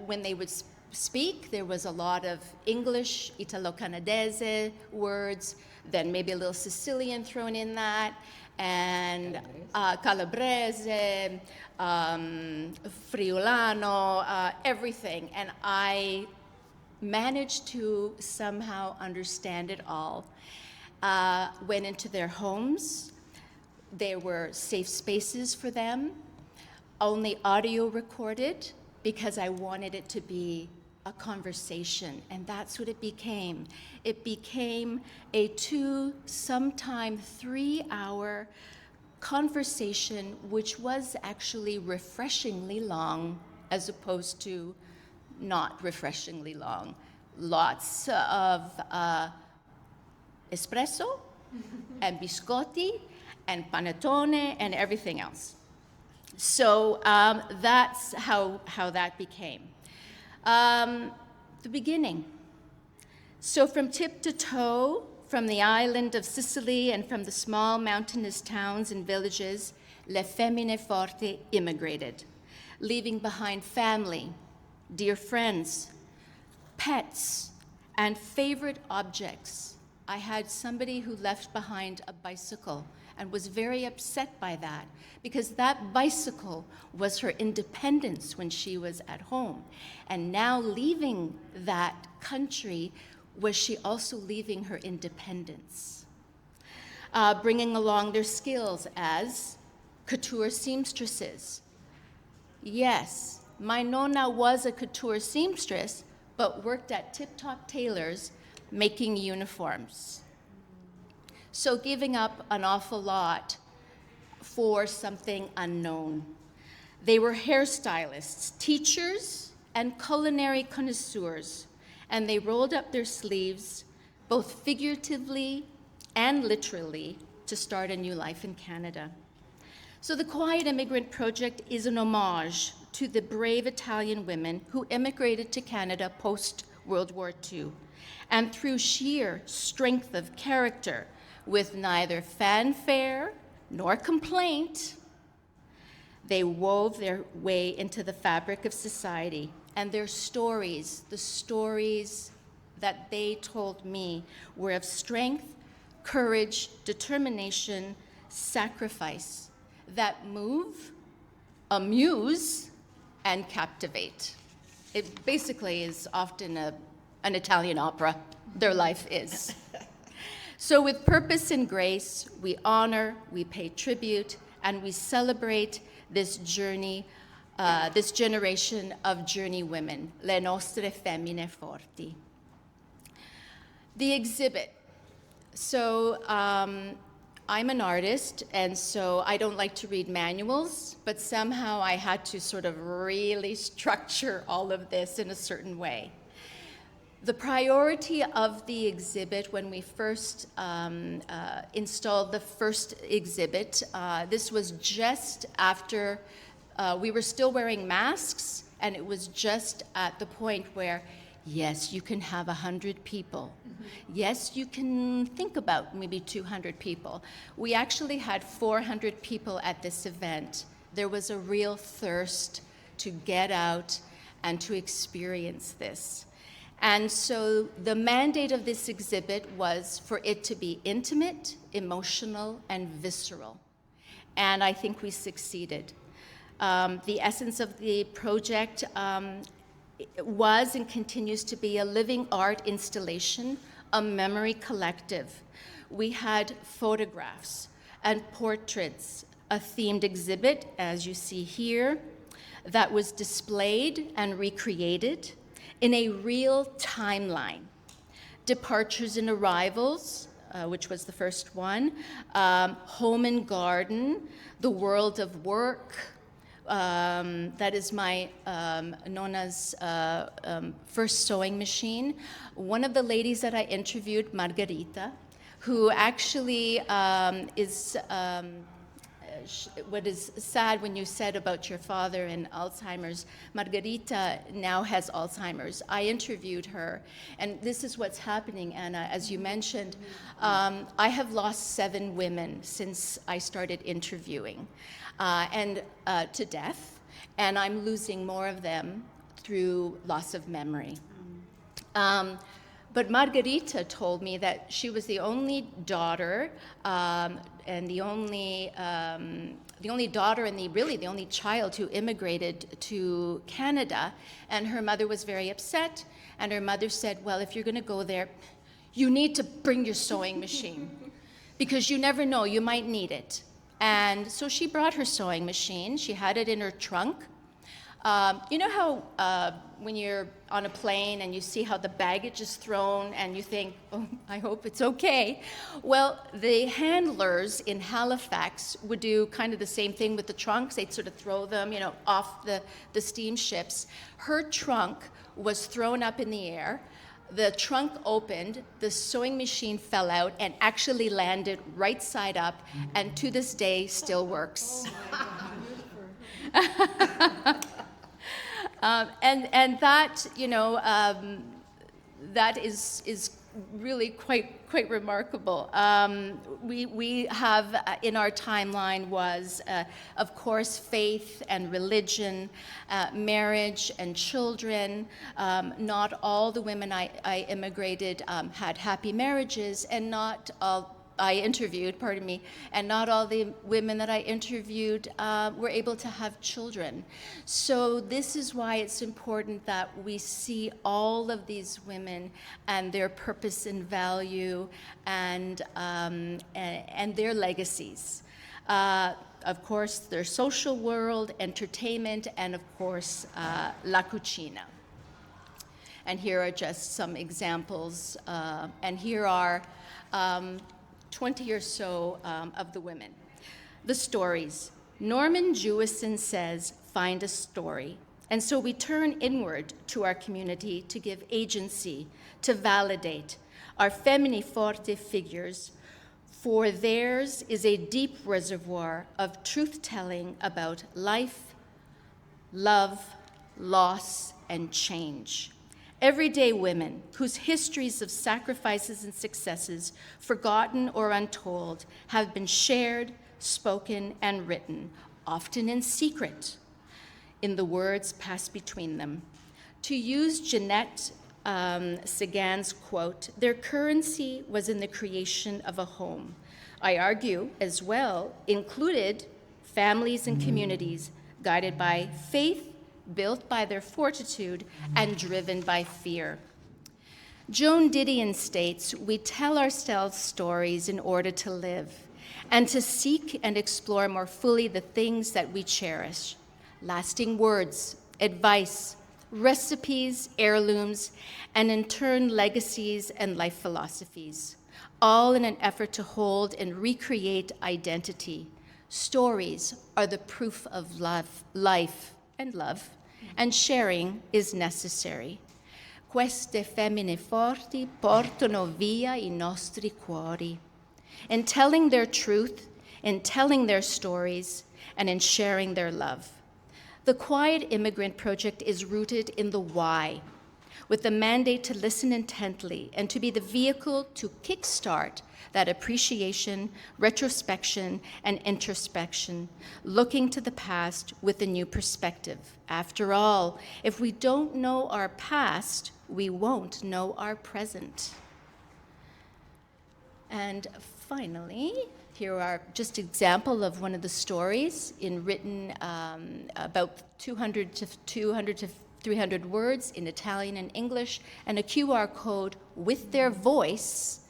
when they would speak. There was a lot of English, Italo-Canadese words, then maybe a little Sicilian thrown in that, and Calabrese, Friulano, everything. And I managed to somehow understand it all. Went into their homes. There were safe spaces for them, only audio recorded, because I wanted it to be a conversation, and that's what it became. It became a 2, sometime 3-hour conversation, which was actually refreshingly long, as opposed to not refreshingly long. Lots of espresso and biscotti and panettone and everything else. So that's how that became. The beginning. So from tip to toe, from the island of Sicily and from the small mountainous towns and villages, le femmine forti immigrated, leaving behind family, dear friends, pets, and favorite objects. I had somebody who left behind a bicycle and was very upset by that, because that bicycle was her independence when she was at home. And now leaving that country, was she also leaving her independence? Bringing along their skills as couture seamstresses. Yes, my nonna was a couture seamstress, but worked at Tip Top Tailors making uniforms. So giving up an awful lot for something unknown. They were hairstylists, teachers, and culinary connoisseurs, and they rolled up their sleeves, both figuratively and literally, to start a new life in Canada. So the Quiet Immigrant Project is an homage to the brave Italian women who immigrated to Canada post-World War II, and through sheer strength of character, with neither fanfare nor complaint, they wove their way into the fabric of society. And their stories, the stories that they told me, were of strength, courage, determination, sacrifice, that move, amuse, and captivate. It basically is often an Italian opera, their life is. So with purpose and grace, we honor, we pay tribute, and we celebrate this journey, this generation of journey women, le nostre femmine forti. The exhibit, I'm an artist, and so I don't like to read manuals, but somehow I had to sort of really structure all of this in a certain way. The priority of the exhibit when we first installed the first exhibit, this was just after we were still wearing masks, and it was just at the point where, yes, you can have 100 people. Yes, you can think about maybe 200 people. We actually had 400 people at this event. There was a real thirst to get out and to experience this. And so the mandate of this exhibit was for it to be intimate, emotional, and visceral. And I think we succeeded. The essence of the project was and continues to be a living art installation, a memory collective. We had photographs and portraits, a themed exhibit, as you see here, that was displayed and recreated in a real timeline. Departures and arrivals, which was the first one, home and garden, the world of work. That is my Nona's first sewing machine. One of the ladies that I interviewed, Margherita, who actually is what is sad when you said about your father and Alzheimer's. Margherita now has Alzheimer's. I interviewed her, and this is what's happening, Anna. As you mentioned, I have lost 7 women since I started interviewing, and to death, and I'm losing more of them through loss of memory. But Margherita told me that she was the only daughter and the only daughter and really the only child who immigrated to Canada, and her mother was very upset, and her mother said, well, if you're going to go there, you need to bring your sewing machine because you never know, you might need it. And so she brought her sewing machine. She had it in her trunk. You know how when you're on a plane and you see how the baggage is thrown and you think, oh, I hope it's okay. Well, the handlers in Halifax would do kind of the same thing with the trunks. They'd sort of throw them, off the steamships. Her trunk was thrown up in the air. The trunk opened, the sewing machine fell out and actually landed right side up, and to this day still works. And that, that is really quite remarkable. We have in our timeline was, of course, faith and religion, marriage and children. Not all the women I immigrated had happy marriages, and not all I interviewed, and not all the women that I interviewed were able to have children. So this is why it's important that we see all of these women and their purpose and value and their legacies. Of course, their social world, entertainment, and of course, la cucina. And here are just some examples, and here are 20 or so of the women. The stories. Norman Jewison says, find a story. And so we turn inward to our community to give agency, to validate our femini forte figures, for theirs is a deep reservoir of truth-telling about life, love, loss, and change. Everyday women whose histories of sacrifices and successes, forgotten or untold, have been shared, spoken, and written, often in secret, in the words passed between them. To use Jeanette Segan's quote, their currency was in the creation of a home. I argue, as well, included families and communities guided by faith, built by their fortitude, and driven by fear. Joan Didion states, we tell ourselves stories in order to live, and to seek and explore more fully the things that we cherish. Lasting words, advice, recipes, heirlooms, and in turn, legacies and life philosophies. all in an effort to hold and recreate identity. Stories are the proof of life and love, and sharing is necessary. Queste femmine forti portano via I nostri cuori. In telling their truth, in telling their stories, and in sharing their love. The Quiet Immigrant Project is rooted in the why, with the mandate to listen intently and to be the vehicle to kickstart that appreciation, retrospection, and introspection, looking to the past with a new perspective. After all, if we don't know our past, we won't know our present. And finally, here are just example of one of the stories written about 200 to 300 words in Italian and English, and a QR code with their voice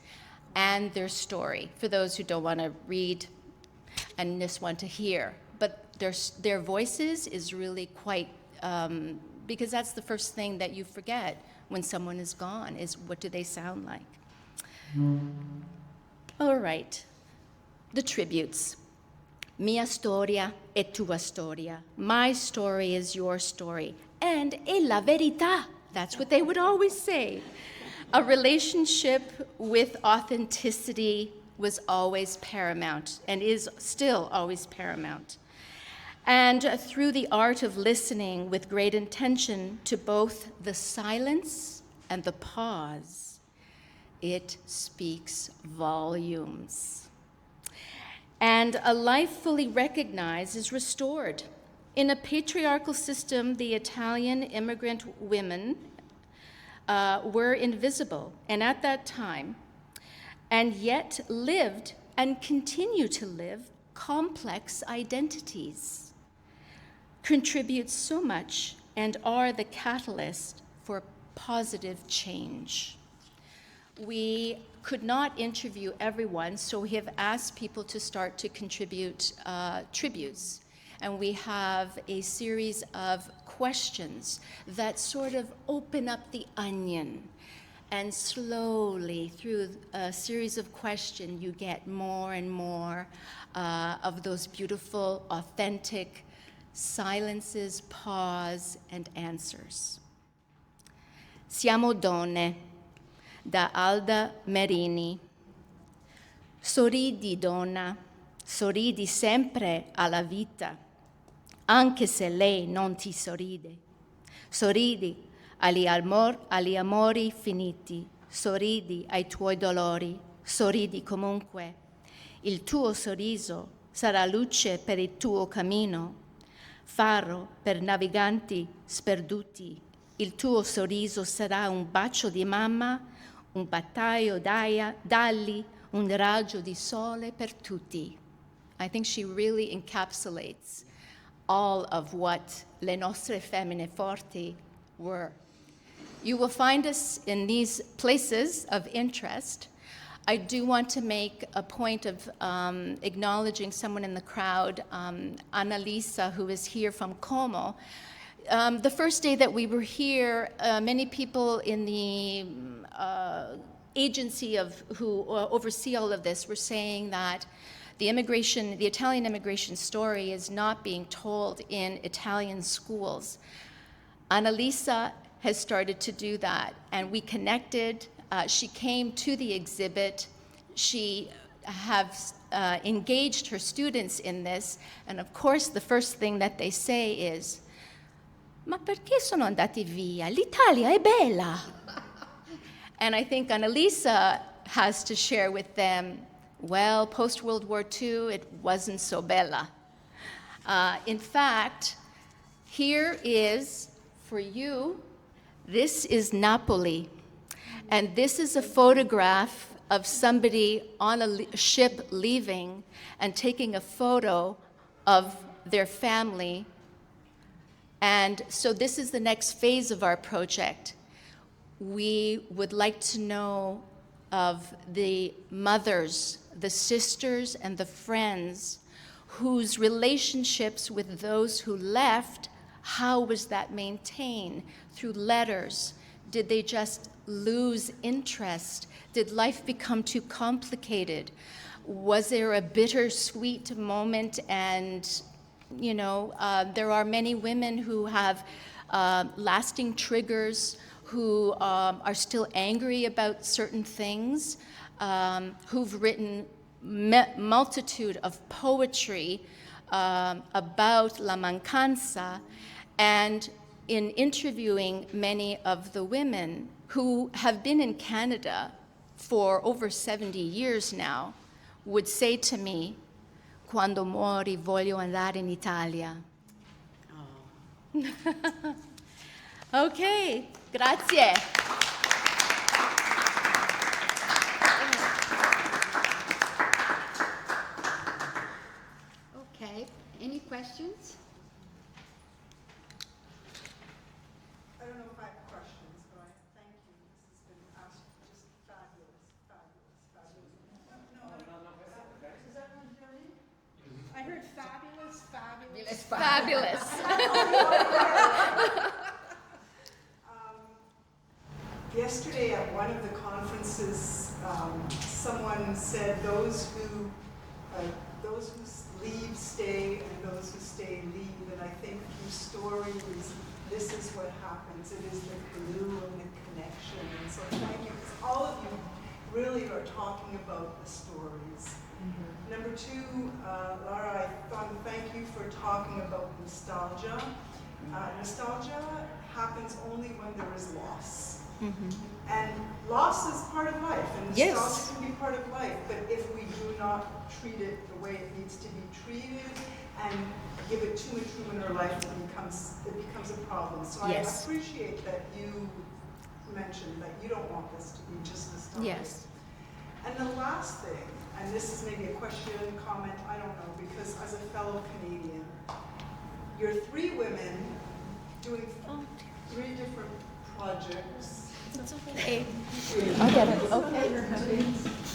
and their story for those who don't want to read and just want to hear. But their voices is really quite, because that's the first thing that you forget when someone is gone, is what do they sound like? All right, the tributes. Mia storia è tua storia. My story is your story. And è la verità. That's what they would always say. A relationship with authenticity was always paramount and is still always paramount. And through the art of listening with great intention to both the silence and the pause, it speaks volumes. And a life fully recognized is restored. In a patriarchal system, the Italian immigrant women were invisible, and at that time, and yet lived and continue to live complex identities, contribute so much and are the catalyst for positive change. We could not interview everyone, so we have asked people to start to contribute tributes. And we have a series of questions that sort of open up the onion. And slowly, through a series of questions, you get more and more of those beautiful, authentic silences, pause, and answers. Siamo donne, da Alda Merini. Sorridi, donna, sorridi sempre alla vita, anche se lei non ti sorride. Sorridi agli amori finiti, sorridi ai tuoi dolori, sorridi comunque. Il tuo sorriso sarà luce per il tuo cammino, faro per naviganti sperduti. Il tuo sorriso sarà un bacio di mamma, un battaio d'ali, un raggio di sole per tutti. I think she really encapsulates all of what le nostre femmine forti were. You will find us in these places of interest. I do want to make a point of acknowledging someone in the crowd, Annalisa, who is here from Como. The first day that we were here, many people in the agency who oversee all of this were saying that the Italian immigration story is not being told in Italian schools. Annalisa has started to do that, and we connected. She came to the exhibit. She has engaged her students in this, and of course the first thing that they say is, "Ma perché sono andati via? L'Italia è bella." And I think Annalisa has to share with them, well, post-World War II, it wasn't so bella. In fact, here is, for you, this is Napoli. And this is a photograph of somebody on a ship leaving and taking a photo of their family. And so this is the next phase of our project. We would like to know of the mothers, the sisters, and the friends whose relationships with those who left, how was that maintained? Through letters, Did they just lose interest? Did life become too complicated? Was there a bittersweet moment? And, you know, there are many women who have lasting triggers, who are still angry about certain things, who've written multitude of poetry about la mancanza. And in interviewing many of the women who have been in Canada for over 70 years now, would say to me, "Quando muori voglio andare in Italia." Oh. Okay, grazie. Okay, any questions? I don't know if I have questions, but I thank you. This has been just fabulous, fabulous, fabulous. No, is that one Johnny? I heard fabulous, fabulous. Fabulous. Yesterday at one of the conferences, someone said those who leave stay and those who stay leave, and I think through stories, this is what happens. It is the glue and the connection, and so thank you, because all of you really are talking about the stories. Mm-hmm. Number two, Lara, thank you for talking about nostalgia. Nostalgia happens only when there is loss. Mm-hmm. And loss is part of life, and nostalgia can be part of life, but if we do not treat it the way it needs to be treated and give it too much room in our life, it becomes a problem. So I appreciate that you mentioned that you don't want this to be just nostalgia. Yes. And the last thing, and this is maybe a question, comment, I don't know, because as a fellow Canadian, you're three women doing three different projects. It's okay. I get it. Okay.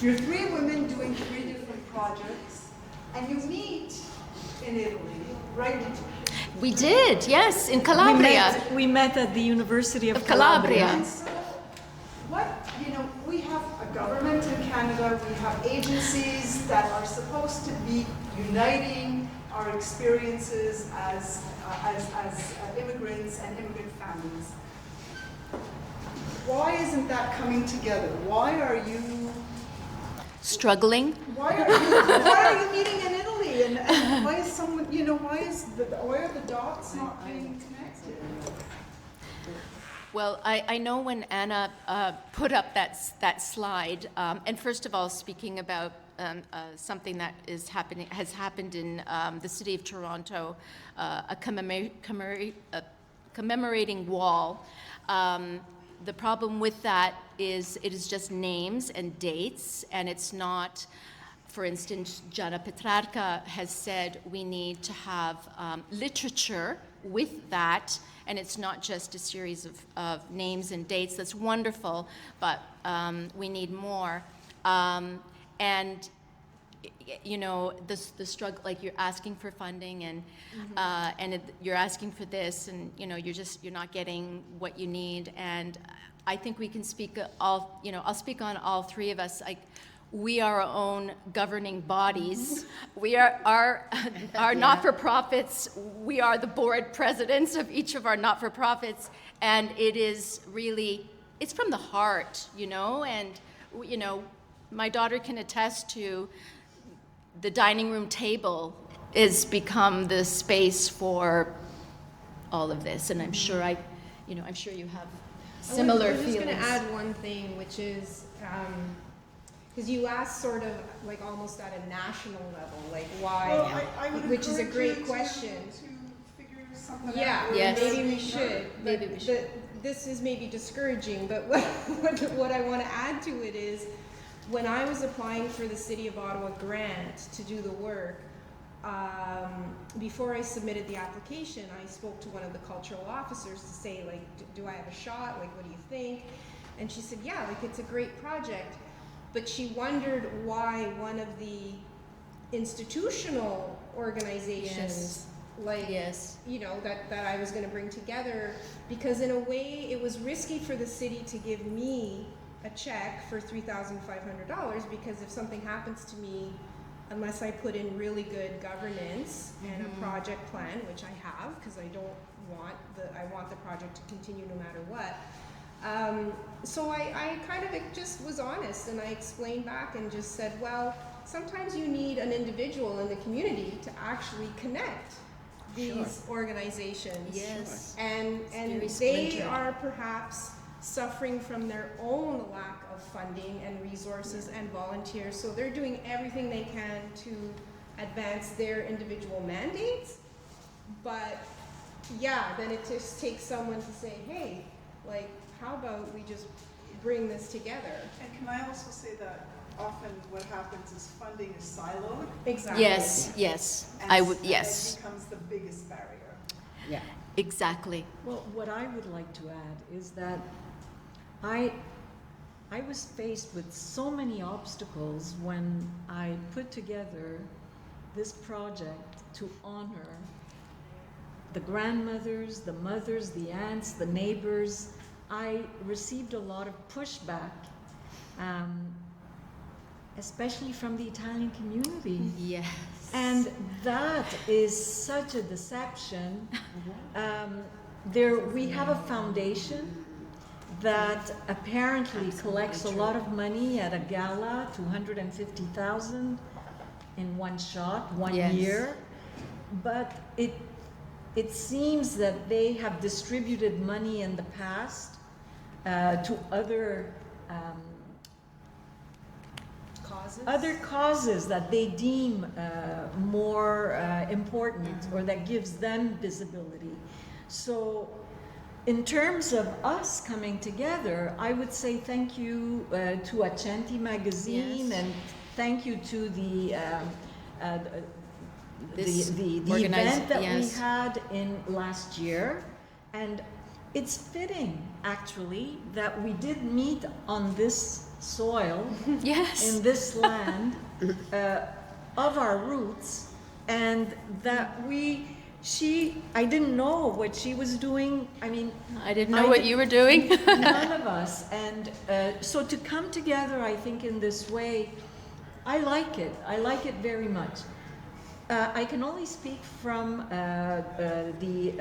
You're three women doing three different projects, and you meet in Italy, right? We did, yes, in Calabria. We met at the University of Calabria. And so, we have a government in Canada, we have agencies that are supposed to be uniting our experiences as immigrants and immigrant families. Why isn't that coming together? Why are you struggling? Why are you meeting in Italy? And why is someone, why are the dots not being connected? Well, I know when Anna put up that slide, and first of all, speaking about something that has happened in the city of Toronto, a commemorating wall. The problem with that is it is just names and dates, and it's not, for instance, Gianna Petrarca has said we need to have literature with that, and it's not just a series of names and dates. That's wonderful, but we need more. And the struggle, like you're asking for funding and you're asking for this, and you're not getting what you need. And I think we can speak I'll speak on all three of us. Like, we are our own governing bodies. We are our not-for-profits. We are the board presidents of each of our not-for-profits, and it is really, it's from the heart, and my daughter can attest to the dining room table has become the space for all of this, and I'm sure I'm sure you have similar feelings. I'm just going to add one thing, which is because you asked sort of like almost at a national level, like why, which is a great question. To figure something out. Yes. Maybe we should. This is maybe discouraging, but what I want to add to it is, when I was applying for the City of Ottawa grant to do the work, before I submitted the application, I spoke to one of the cultural officers to say, like, do I have a shot? Like, what do you think? And she said, yeah, like, it's a great project. But she wondered why one of the institutional organizations like, you know, that I was going to bring together, because in a way it was risky for the city to give me a check for $3,500, because if something happens to me, unless I put in really good governance and a project plan, which I have, because I want the project to continue no matter what. So I kind of just was honest, and I explained back and just said, well, sometimes you need an individual in the community to actually connect these organizations. Yes. And they are perhaps suffering from their own lack of funding and resources and volunteers. So they're doing everything they can to advance their individual mandates. But yeah, then it just takes someone to say, hey, like, how about we just bring this together? And can I also say that often what happens is funding is siloed. Exactly. Yes. And It becomes the biggest barrier. Yeah. Exactly. Well, what I would like to add is that I was faced with so many obstacles when I put together this project to honor the grandmothers, the mothers, the aunts, the neighbors. I received a lot of pushback, especially from the Italian community. Yes. And that is such a deception. We have a foundation that apparently collects a lot of money at a gala, $250,000 in one shot, one year. But it seems that they have distributed money in the past to other causes that they deem more important, or that gives them visibility. So in terms of us coming together, I would say thank you to Accenti magazine, and thank you to the event that we had in last year. And it's fitting, actually, that we did meet on this soil, in this land of our roots, and that I didn't know what she was doing. I mean, I didn't know what you were doing. None of us. And so to come together, I think, in this way, I like it. I like it very much. I can only speak from the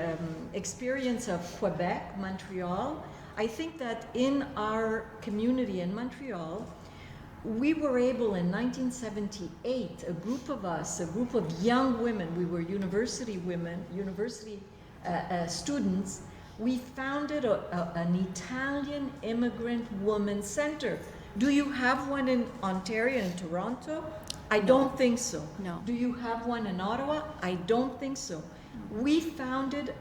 experience of Quebec, Montreal. I think that in our community in Montreal, we were able in 1978, a group of us, a group of young women, we were university women, university students, we founded an Italian Immigrant Women Center. Do you have one in Ontario and Toronto? I don't think so. No. Do you have one in Ottawa? I don't think so. We founded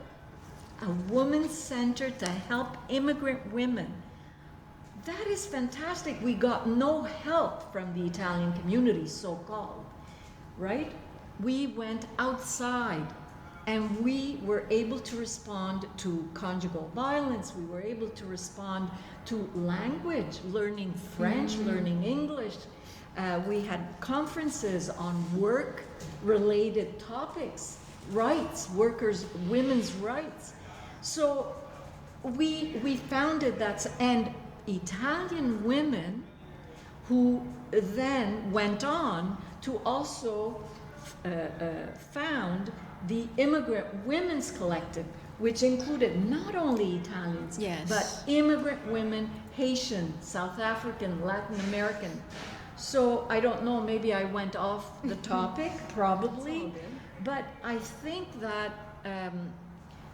a women's center to help immigrant women. That is fantastic. We got no help from the Italian community, so-called, right? We went outside, and we were able to respond to conjugal violence. We were able to respond to language, learning French, learning English. We had conferences on work-related topics, rights, workers, women's rights. So we founded that, and Italian women who then went on to also found the Immigrant Women's Collective, which included not only Italians, but immigrant women, Haitian, South African, Latin American. So I don't know, maybe I went off the topic, probably, but I think that,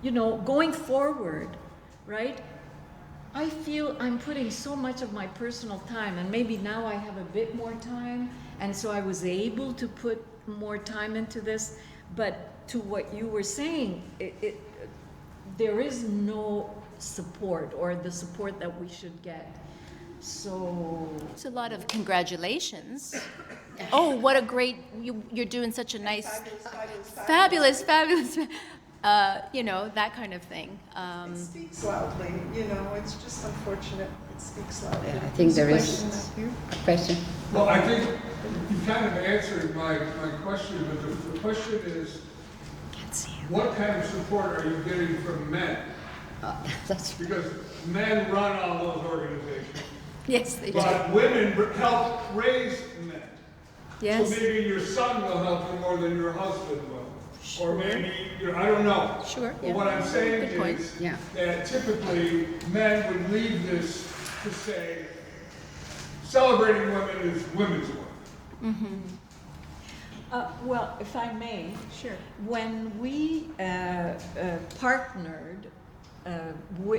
you know, going forward, right, I feel I'm putting so much of my personal time, and maybe now I have a bit more time, and so I was able to put more time into this, but to what you were saying, there is no support, or the support that we should get. So it's a lot of congratulations. Oh, what a great, you're doing such a nice, fabulous. You know, that kind of thing. It speaks loudly, you know, it's just unfortunate. It speaks loudly. I think there is a question. Well, I think you kind of answered my question, but the question is, what kind of support are you getting from men? Because men run all those organizations. Yes, they do. But women help raise men. Yes. So maybe your son will help you more than your husband will. Sure. Or maybe, I don't know. Sure. But what I'm saying Good point. is that typically men would leave this to say, celebrating women is women's work. Mm-hmm. Well, if I may, sure. When we partnered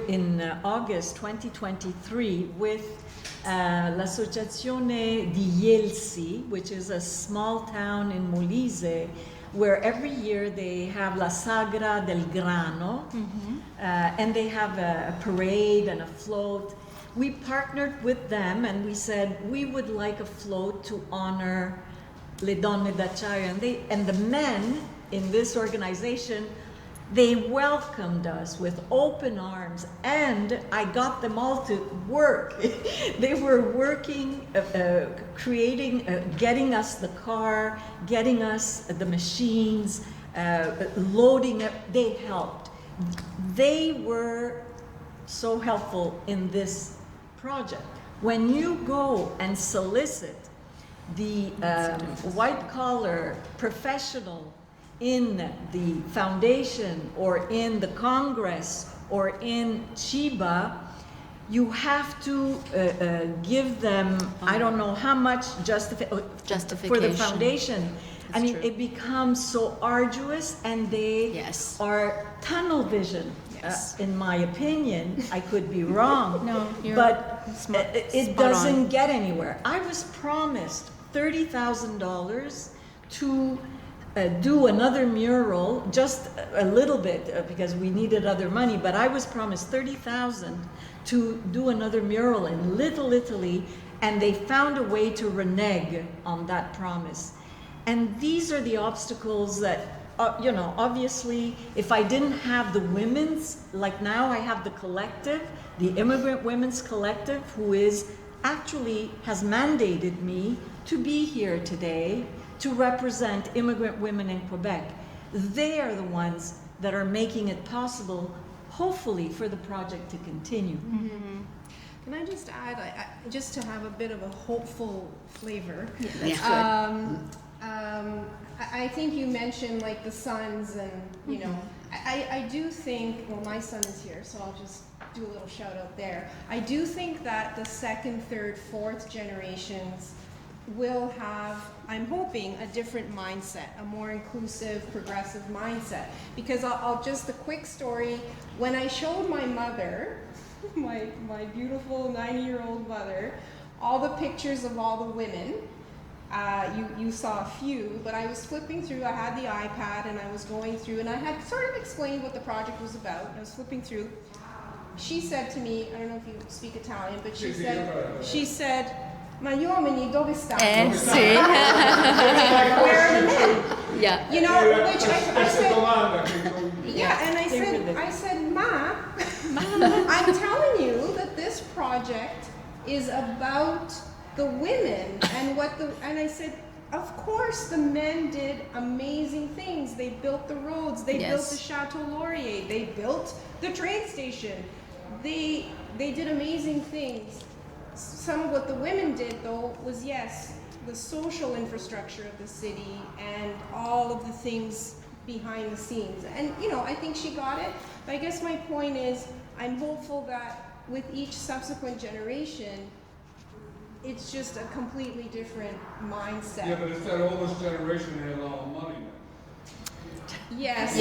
in August 2023 with l'Associazione di Ielsi, which is a small town in Molise, where every year they have La Sagra del Grano, and they have a parade and a float. We partnered with them and we said we would like a float to honor le donne d'acciaio, and the men in this organization, they welcomed us with open arms, and I got them all to work. They were working, creating, getting us the car, getting us the machines, loading it. They helped. They were so helpful in this project. When you go and solicit the white-collar professional in the foundation or in the Congress or in Chiba, you have to give them, I don't know how much justification for the foundation. That's I mean, true. it becomes so arduous, and they are tunnel vision. In my opinion, I could be wrong. No, you're but smart, it spot doesn't on. get anywhere. I was promised $30,000 to do another mural, just a little bit, because we needed other money, but I was promised $30,000 to do another mural in Little Italy, and they found a way to renege on that promise. And these are the obstacles that, obviously, if I didn't have the women's, like now I have the collective, the Immigrant Women's Collective, who actually has mandated me to be here today to represent immigrant women in Quebec. They are the ones that are making it possible, hopefully, for the project to continue. Mm-hmm. Can I just add, just to have a bit of a hopeful flavor? Yeah, that's good. I think you mentioned like the sons, and I do think, well, my son is here, so I'll just do a little shout out there. I do think that the second, third, fourth generations will have, I'm hoping, a different mindset, a more inclusive, progressive mindset. Because I'll just a quick story. When I showed my mother, my beautiful 90-year-old mother, all the pictures of all the women, you saw a few, but I was flipping through, I had the iPad and I was going through, and I had sort of explained what the project was about, and I was flipping through. She said to me, I don't know if you speak Italian, but she said, ma gli uomini dove stanno? Sì. Where are the men? Yeah. Which I said, yeah, and I said, Ma, I'm telling you that this project is about the women and and I said, of course the men did amazing things. They built the roads, they built the Chateau Laurier, they built the train station. They did amazing things. Some of what the women did, though, was, the social infrastructure of the city and all of the things behind the scenes. And, I think she got it. But I guess my point is, I'm hopeful that with each subsequent generation, it's just a completely different mindset. Yeah, but it's that oldest generation that has all the money now. Yes.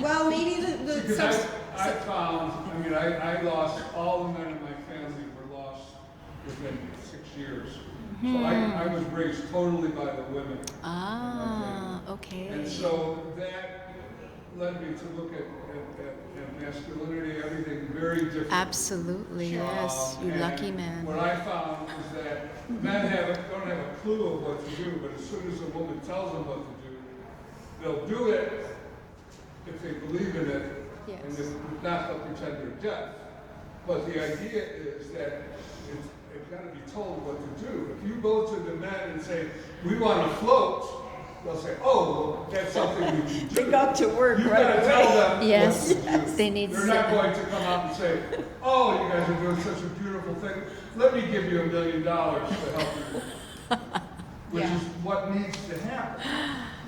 Well, maybe Because I found, I lost all the men in my family were lost within 6 years. So I was raised totally by the women. Ah, okay. And so that led me to look at masculinity, everything very different. Absolutely, yes. You lucky man. What I found is that men don't have a clue of what to do, but as soon as a woman tells them what to do, they'll do it if they believe in it, and if not, they'll pretend they're deaf. But the idea is that it's got to be told what to do. If you go to the men and say, we want to float, they'll say, oh, that's something we can do. They got to work You've right got to away. tell them Yes, what to do. they need They're not going to come out and say, oh, you guys are doing such a beautiful thing. Let me give you $1 million to help you. Which is what needs to happen.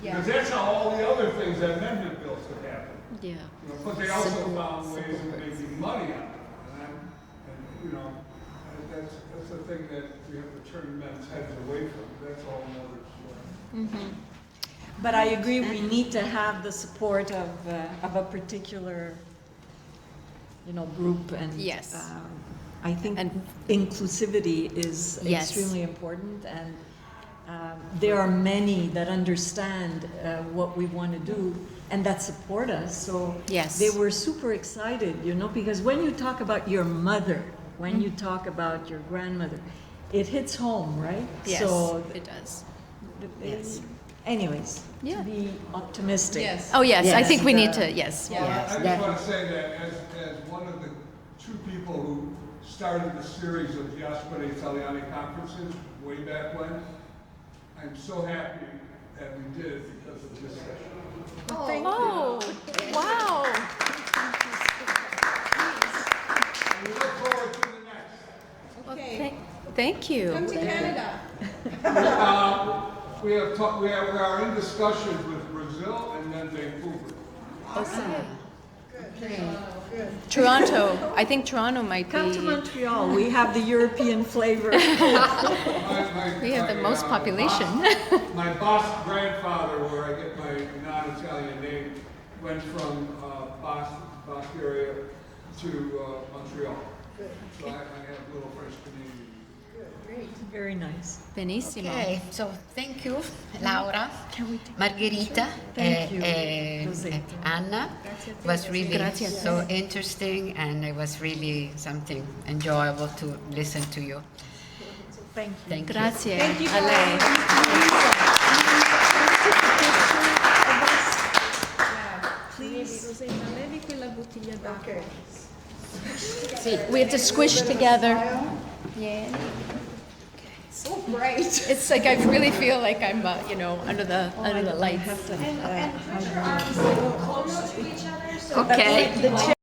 Because that's how all the other things that amendment bills have happened. Yeah. You know, but they also found ways of making money on it. And you know, that's the thing that we have to turn men's heads away from. That's all another story. But I agree, we need to have the support of a particular, you know, group, and Yes. I think inclusivity is Yes. extremely important, and there are many that understand what we want to do and that support us. So Yes. they were super excited, you know, because when you talk about your mother, when you talk about your grandmother, it hits home, right? Yes, so it does. Yes. Anyways, Yeah. to be optimistic. Yes. Oh, yes, I Yes. think we need to, yes. Well, I just want to say that as one of the two people who started the series of DIASPORE Italiani conferences way back when, I'm so happy that we did it because of this session. Oh, wow. And we look forward to the next. Okay. Thank you. Come to Canada. We are in discussions with Brazil and then Vancouver. Toronto, I think Toronto might Come to be, Montreal. We have the European flavor. we have the most population. My boss grandfather, where I get my non-Italian name, went from Basque area to Montreal. So I have little French Canadian. Very nice. Benissimo. Okay, so thank you, Laura, Margherita, Thank you, and Anna. It was really so interesting, and it was really something enjoyable to listen to you. Thank you. Thank you. Grazie. Thank you. A lei. Please. Okay. We have to squish together. Yeah. So bright. It's like I really feel like I'm, you know, under the lights. And put your arms a little closer to each other so Okay.